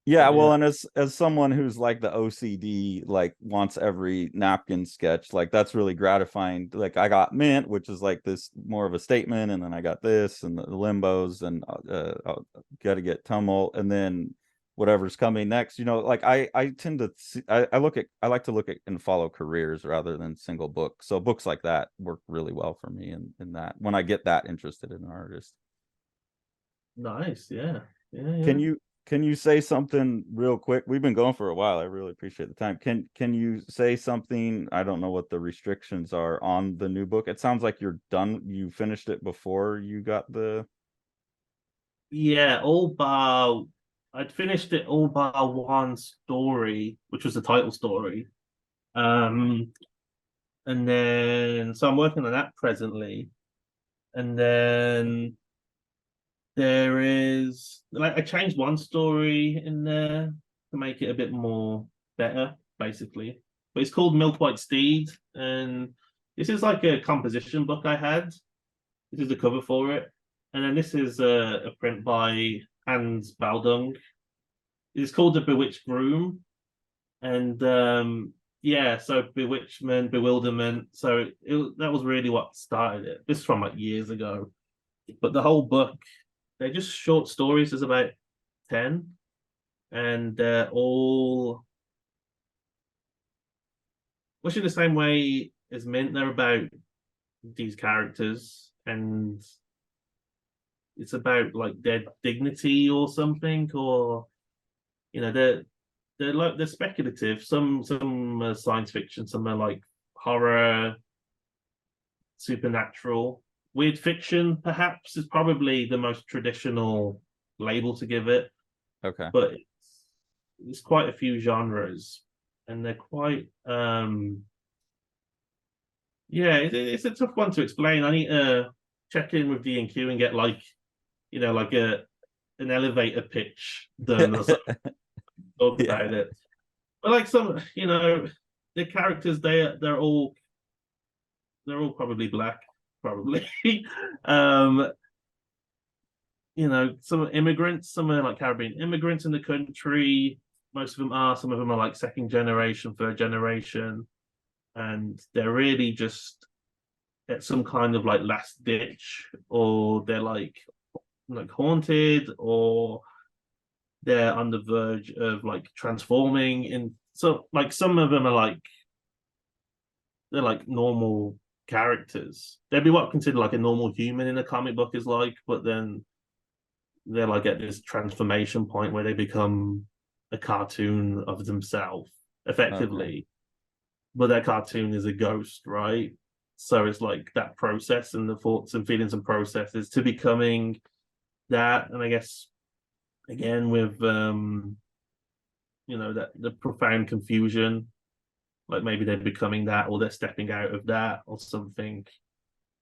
Speaker 1: Yeah,
Speaker 2: but yeah,
Speaker 1: well, and as someone who's like the OCD, like wants every napkin sketch, like that's really gratifying. Like, I got mint, which is like this more of a statement, and then I got this and the limbos, and I'll got to get tumult, and then whatever's coming next. Like I tend to see, I like to look at and follow careers rather than single books. So books like that work really well for me in that, when I get that interested in an artist.
Speaker 2: nice. Yeah, yeah,
Speaker 1: Can
Speaker 2: yeah.
Speaker 1: you can you say something real quick? We've been going for a while. I really appreciate the time. Can you say something? I don't know what the restrictions are on the new book. It sounds like you're done. You finished it before you got the.
Speaker 2: Yeah, all bar I'd finished it all bar one story, which was the title story. Um, and then so I'm working on that presently. And then there is like I changed one story in there to make it a bit more better, basically. But it's called Milk White Steed, and this is like a composition book I had. This is the cover for it, and then this is a print by Hans Baldung. It's called The Bewitched Groom, and yeah, so bewitchment, bewilderment. So that was really what started it. This is from like years ago, but the whole book, they're just short stories. There's about 10, and they're all much in the same way as Mint. They're about these characters, and it's about like their dignity or something, or they're speculative. Some are science fiction, some are like horror, supernatural, weird fiction. Perhaps is probably the most traditional label to give it,
Speaker 1: Okay.
Speaker 2: but it's quite a few genres, and they're quite yeah. It's a tough one to explain. I need to check in with D&Q and get like like an elevator pitch done or something, talk
Speaker 1: Yeah.
Speaker 2: about it. But like some, the characters, they're all probably black, probably. um, some are immigrants, some are like Caribbean immigrants in the country. Most of them are, some of them are like second generation, third generation, and they're really just at some kind of like last ditch, or they're like haunted, or they're on the verge of like transforming. In so like some of them are like they're like normal characters. They'd be what considered like a normal human in a comic book is like, but then they're like at this transformation point where they become a cartoon of themselves
Speaker 1: Okay.
Speaker 2: effectively, but that cartoon is a ghost, right? So it's like that process and the thoughts and feelings and processes to becoming that. And I guess again with that the profound confusion, like maybe they're becoming that or they're stepping out of that or something.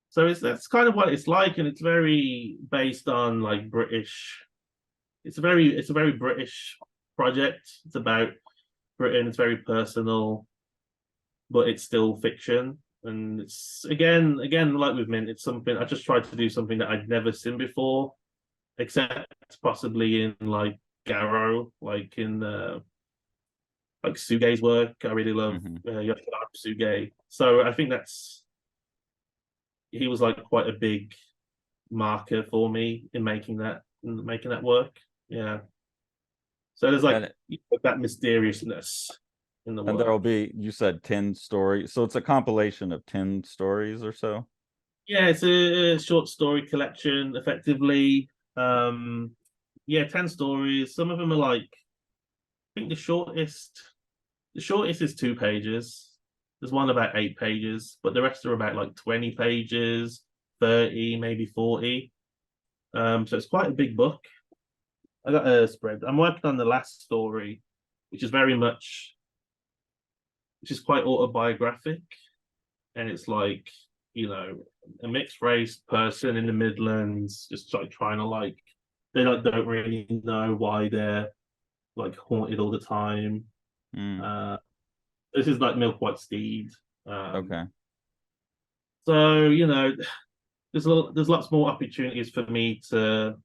Speaker 2: So that's kind of what it's like, and it's very based on like British. It's a very British project. It's about Britain. It's very personal, but it's still fiction. And it's again like with Mint, it's something I just tried to do something that I'd never seen before, except possibly in like Garrow, like in like Suge's work. I really love
Speaker 1: Hmm.
Speaker 2: Suge. So I think he was like quite a big marker for me in making that work. Yeah. So there's like
Speaker 1: And
Speaker 2: that mysteriousness in the
Speaker 1: and there'll
Speaker 2: work.
Speaker 1: be, you said 10 stories, so it's a compilation of 10 stories or so.
Speaker 2: Yeah, it's a short story collection, effectively. Um, yeah, 10 stories. Some of them are like I think the shortest is 2 pages. There's one about 8 pages, but the rest are about like 20 pages, 30, maybe 40. So it's quite a big book. I got a spread. I'm working on the last story, which is very much, which is quite autobiographic, and it's like a mixed race person in the Midlands, just like trying to like they like don't really know why they're like haunted all the time.
Speaker 1: Mm,
Speaker 2: Uh, this is like Milk White Steed. Um,
Speaker 1: okay.
Speaker 2: so there's lots more opportunities for me to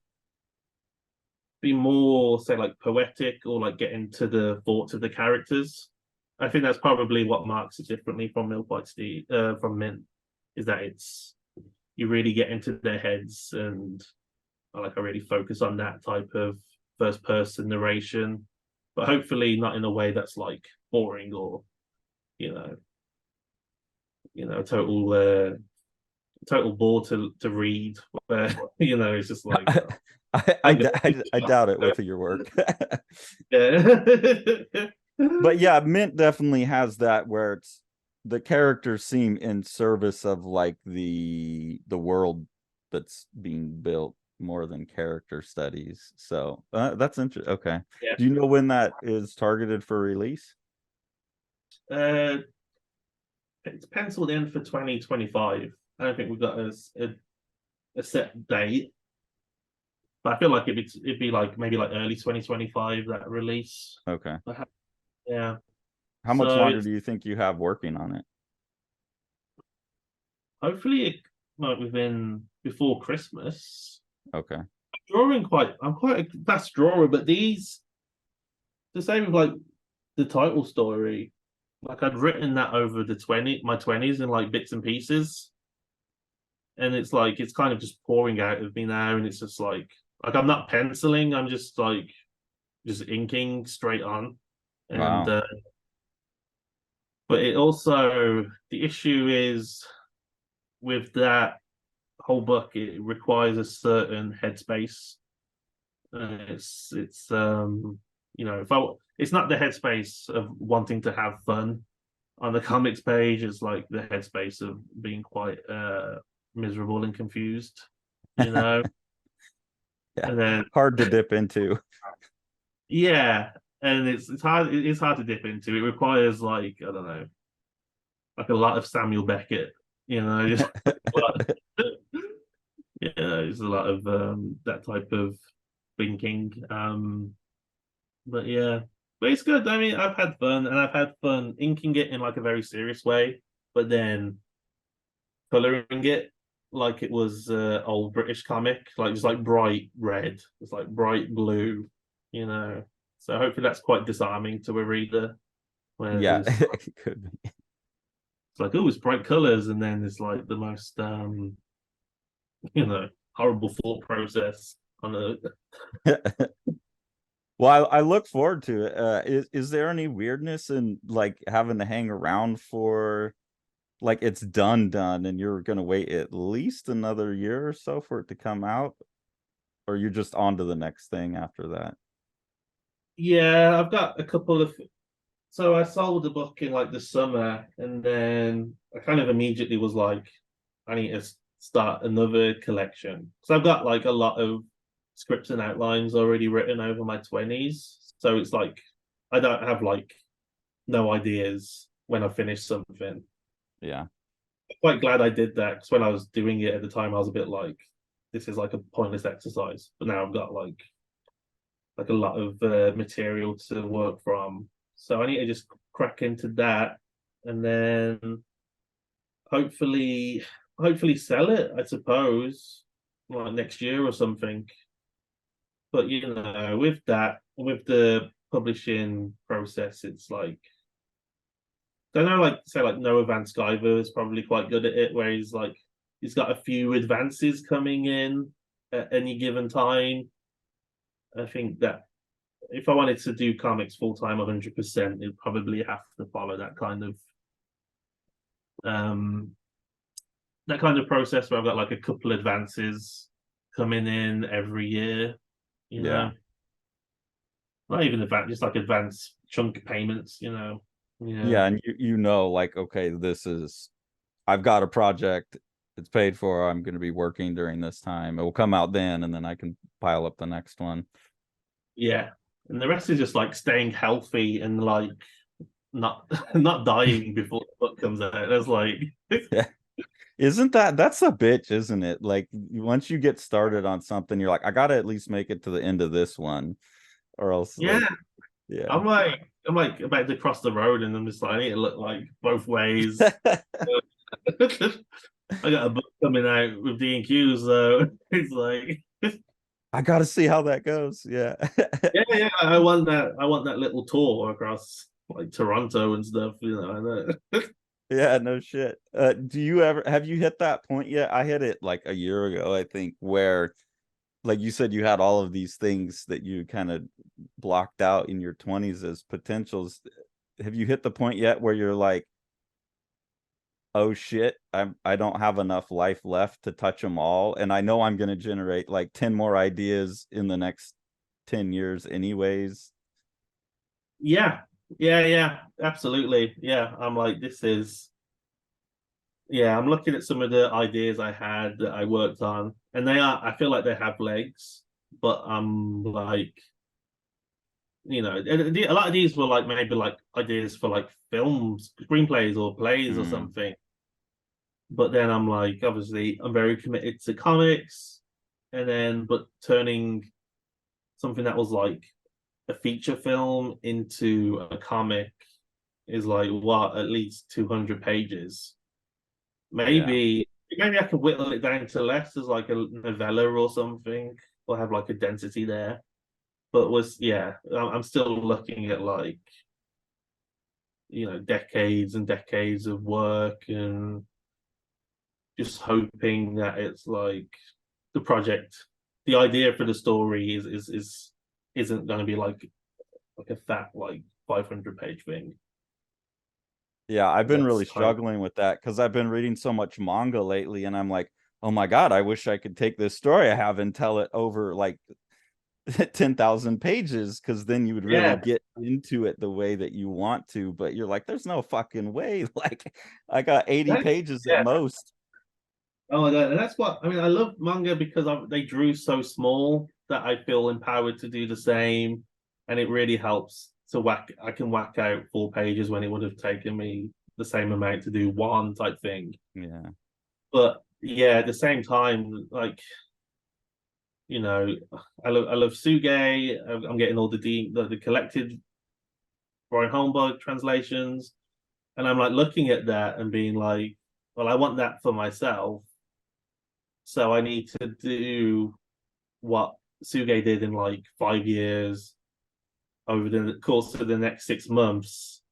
Speaker 2: be more, say, like poetic or like get into the thoughts of the characters. I think that's probably what marks it differently from Milk White Steed, from Mint, is that it's you really get into their heads, and I really focus on that type of first person narration, but hopefully not in a way that's like boring or you know total bore to read, where it's just like I'm gonna
Speaker 1: I doubt it with your work.
Speaker 2: yeah.
Speaker 1: But yeah, Mint definitely has that where it's the characters seem in service of like the world that's being built more than character studies. So that's interesting. Okay.
Speaker 2: Yeah.
Speaker 1: Do you know when that is targeted for release?
Speaker 2: Uh, it's penciled in for 2025. I don't think we've got a set date, but I feel like it'd be like maybe like early 2025 that release.
Speaker 1: Okay.
Speaker 2: Yeah.
Speaker 1: How much
Speaker 2: So
Speaker 1: longer
Speaker 2: it's
Speaker 1: do you think you have working on it?
Speaker 2: hopefully like within before Christmas.
Speaker 1: Okay.
Speaker 2: I'm quite a fast drawer, but the same with like the title story. Like I'd written that over my 20s in like bits and pieces. And it's like it's kind of just pouring out of me now, and it's just like I'm not penciling, I'm just like just inking straight on. And
Speaker 1: Wow.
Speaker 2: but it also the issue is with that whole book, it requires a certain headspace. If it's not the headspace of wanting to have fun on the comics page, it's like the headspace of being quite miserable and confused, you know.
Speaker 1: Yeah.
Speaker 2: And then
Speaker 1: Hard to dip into.
Speaker 2: yeah, and it's hard to dip into. It requires like I don't know, like a lot of Samuel Beckett, just a lot, it's a lot of that type of thinking. But yeah. But it's good. I mean, I've had fun, and I've had fun inking it in like a very serious way, but then coloring it like it was old British comic, like just like bright red, it's like bright blue, you know. So hopefully that's quite disarming to a reader when
Speaker 1: Yeah,
Speaker 2: it's
Speaker 1: it could be.
Speaker 2: like, oh, it's bright colors, and then it's like the most you know, horrible thought process on a.
Speaker 1: Well, I look forward to it. Is there any weirdness in like having to hang around for like it's done and you're gonna wait at least another year or so for it to come out, or you're just on to the next thing after that?
Speaker 2: Yeah, I've got a couple of. So I sold the book in like the summer, and then I kind of immediately was like, I need to start another collection. So I've got like a lot of scripts and outlines already written over my 20s. So it's like I don't have like no ideas when I finish something.
Speaker 1: Yeah.
Speaker 2: I'm quite glad I did that because when I was doing it at the time, I was a bit like, this is like a pointless exercise. But now I've got like a lot of material to work from. So I need to just crack into that, and then hopefully hopefully sell it, I suppose, like next year or something. But you know, with that, with the publishing process, it's like I don't know, like say like Noah Van Sciver is probably quite good at it, where he's got a few advances coming in at any given time. I think that if I wanted to do comics full time 100%, it'd probably have to follow um that kind of process where I've got like a couple advances coming in every year, you
Speaker 1: Yeah.
Speaker 2: know. Not even advance, just like advance chunk payments, you know. Yeah.
Speaker 1: Yeah, and you know, like, okay, this is I've got a project, it's paid for, I'm gonna be working during this time. It will come out then, and then I can pile up the next one.
Speaker 2: Yeah. And the rest is just like staying healthy and like not not dying before the book comes out. That's like
Speaker 1: Yeah. Isn't that's a bitch, isn't it? Like once you get started on something, you're like, I gotta at least make it to the end of this one, or else
Speaker 2: yeah.
Speaker 1: like, yeah.
Speaker 2: I'm like about to cross the road and I'm just like I need to look like both ways. I got a book coming out with D&Q, so it's like
Speaker 1: I gotta see how that goes. Yeah.
Speaker 2: yeah, yeah. I want that little tour across like Toronto and stuff. You know, I know.
Speaker 1: Yeah, no shit. Do you ever have you hit that point yet? I hit it like a year ago, I think, where like you said you had all of these things that you kind of blocked out in your 20s as potentials. Have you hit the point yet where you're like, oh shit, I don't have enough life left to touch them all, and I know I'm going to generate like 10 more ideas in the next 10 years anyways?
Speaker 2: Yeah, yeah, yeah. Absolutely. Yeah, I'm like this is. Yeah, I'm looking at some of the ideas I had that I worked on, and they are. I feel like they have legs, but I'm like, you know, a lot of these were like maybe like ideas for like films, screenplays, or plays or
Speaker 1: Mm,
Speaker 2: something. But then I'm like, obviously, I'm very committed to comics, and then but turning something that was like a feature film into a comic is like what, at least 200 pages.
Speaker 1: yeah.
Speaker 2: Maybe I could whittle it down to less as like a novella or something, or have like a density there. But was yeah, I'm still looking at like decades and decades of work and just hoping that it's like the project, the idea for the story is isn't going to be like a fat like 500-page thing.
Speaker 1: Yeah, I've been
Speaker 2: That's
Speaker 1: really
Speaker 2: kind of
Speaker 1: struggling with that because I've been reading so much manga lately, and I'm like, oh my God, I wish I could take this story I have and tell it over like 10,000 pages, because then you would really
Speaker 2: yeah.
Speaker 1: get into it the way that you want to. But you're like, there's no fucking way. Like, I got 80
Speaker 2: That,
Speaker 1: pages at
Speaker 2: yeah.
Speaker 1: most.
Speaker 2: Oh my god, and that's what I mean. I love manga because they drew so small that I feel empowered to do the same, and it really helps to whack. I can whack out 4 pages when it would have taken me the same amount to do one type thing.
Speaker 1: Yeah.
Speaker 2: But yeah, at the same time, like you know, I love Suge. I'm getting all the collected Brian Holmberg translations, and I'm like looking at that and being like, well, I want that for myself, so I need to do what Suge did in like 5 years over the course of the next 6 months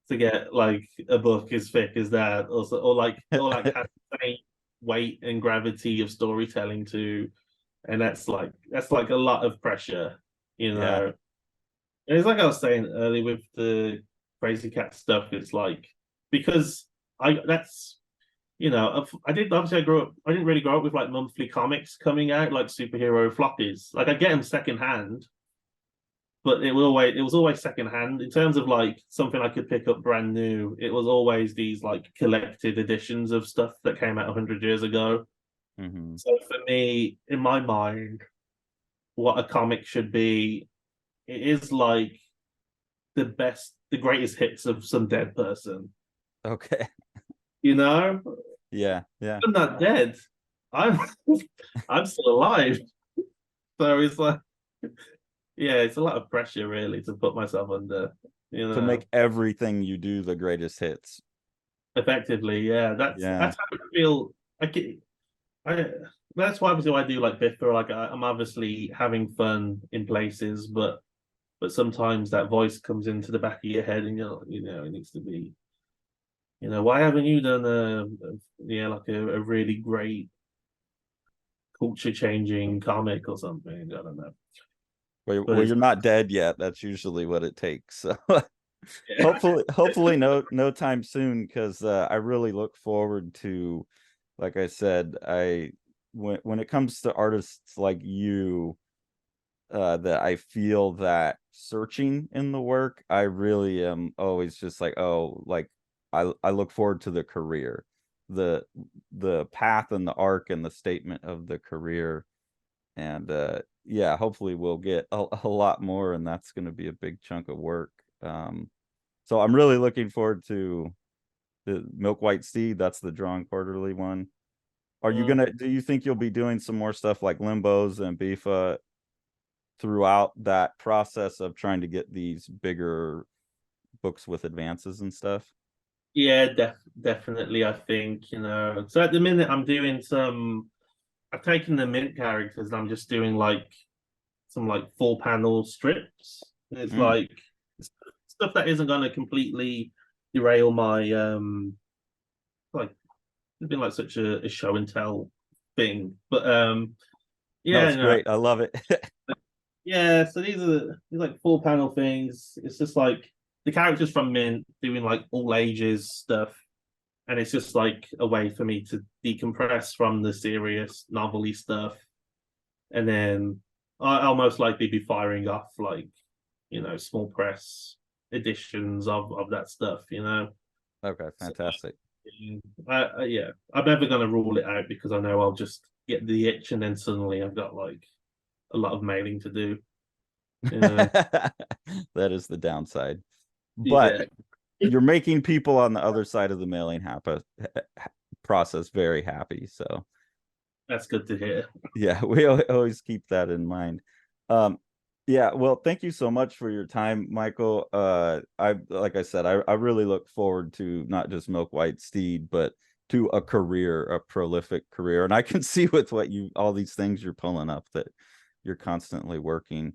Speaker 2: to get like a book as thick as that, or like have the same weight and gravity of storytelling too. And that's like a lot of pressure, you
Speaker 1: Yeah.
Speaker 2: know. And it's like I was saying earlier with the Crazy Cat stuff. It's like because I that's I did obviously I didn't really grow up with like monthly comics coming out like superhero floppies. Like I get them secondhand, but it was always secondhand in terms of like something I could pick up brand new. It was always these like collected editions of stuff that came out 100 years ago.
Speaker 1: Hmm.
Speaker 2: So for me, in my mind, what a comic should be, it is like the greatest hits of some dead person.
Speaker 1: Okay.
Speaker 2: You know,
Speaker 1: Yeah. Yeah.
Speaker 2: I'm not dead. I'm I'm still alive. So it's like, yeah, it's a lot of pressure really to put myself under. You
Speaker 1: To
Speaker 2: know,
Speaker 1: make everything you do the greatest hits.
Speaker 2: effectively, yeah. That's
Speaker 1: Yeah.
Speaker 2: that's how I feel. I that's why obviously I do like Biffa. Like I'm obviously having fun in places, but sometimes that voice comes into the back of your head, and it needs to be. Why haven't you done like a really great culture changing comic or something? I don't know. But
Speaker 1: Well,
Speaker 2: it's
Speaker 1: you're not dead yet. That's usually what it takes. So
Speaker 2: yeah.
Speaker 1: hopefully no time soon, because I really look forward to, like I said, when it comes to artists like you, that I feel that searching in the work, I really am always just like, oh, like I look forward to the career, the the path and the arc and the statement of the career. And yeah, hopefully we'll get a lot more, and that's going to be a big chunk of work. So I'm really looking forward to the Milk White Seed. That's the Drawn Quarterly one. Do you think you'll be doing some more stuff like Limbos and Bifa throughout that process of trying to get these bigger books with advances and stuff?
Speaker 2: Yeah, definitely. I think, so at the minute I've taken the mint characters and I'm just doing like some like 4 panel strips. And it's
Speaker 1: Mm,
Speaker 2: like stuff that isn't gonna completely derail my like it's been like such a show and tell thing. But
Speaker 1: no,
Speaker 2: yeah,
Speaker 1: it's great. I love it.
Speaker 2: yeah, so these like 4 panel things. It's just like the characters from Mint doing like all ages stuff. And it's just like a way for me to decompress from the serious novelty stuff. And then I'll most likely be firing off like, small press editions of that stuff.
Speaker 1: Okay,
Speaker 2: So,
Speaker 1: fantastic.
Speaker 2: yeah, I'm never going to rule it out because I know I'll just get the itch and then suddenly I've got like a lot of mailing to do. Yeah.
Speaker 1: That is the downside. But
Speaker 2: Yeah,
Speaker 1: you're making people on the other side of the mailing process very happy. So
Speaker 2: that's good to hear.
Speaker 1: yeah, we always keep that in mind. Um, yeah, well, thank you so much for your time, Michael. I like I said, I really look forward to not just Milk White Steed, but to a career, a prolific career. And I can see with all these things you're pulling up, that you're constantly working.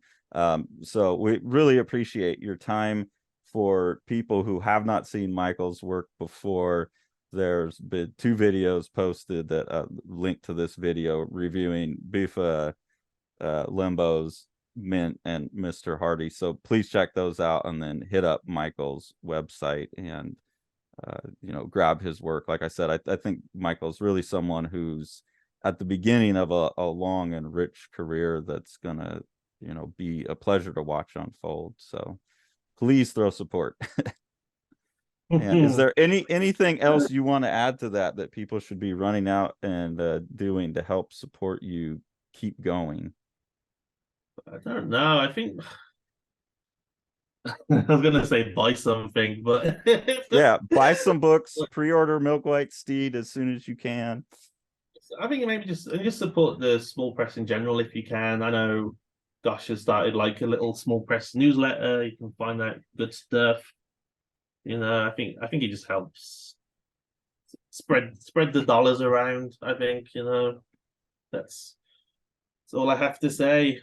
Speaker 1: So we really appreciate your time. For people who have not seen Michael's work before, there's been 2 videos posted that link to this video reviewing Bifa, Limbo's, Mint, and Mr. Hardy. So please check those out, and then hit up Michael's website and grab his work. Like I said, I think Michael's really someone who's at the beginning of a long and rich career that's gonna be a pleasure to watch unfold. So please throw support. And is there anything else you want to add to that people should be running out and doing to help support you keep going?
Speaker 2: I don't know. I think I was gonna say buy something, but
Speaker 1: Yeah, buy some books, pre-order Milk White Steed as soon as you can.
Speaker 2: I think maybe just support the small press in general if you can. I know Gosh has started like a little small press newsletter. You can find out good stuff. I think it just helps spread the dollars around. I think that's all I have to say.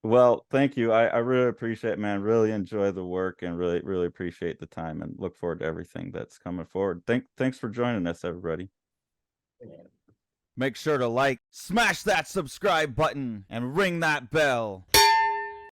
Speaker 1: Well, thank you. I really appreciate it, man. Really enjoy the work and really, really appreciate the time and look forward to everything that's coming forward. Thanks for joining us, everybody. Make sure to like, smash that subscribe button, and ring that bell.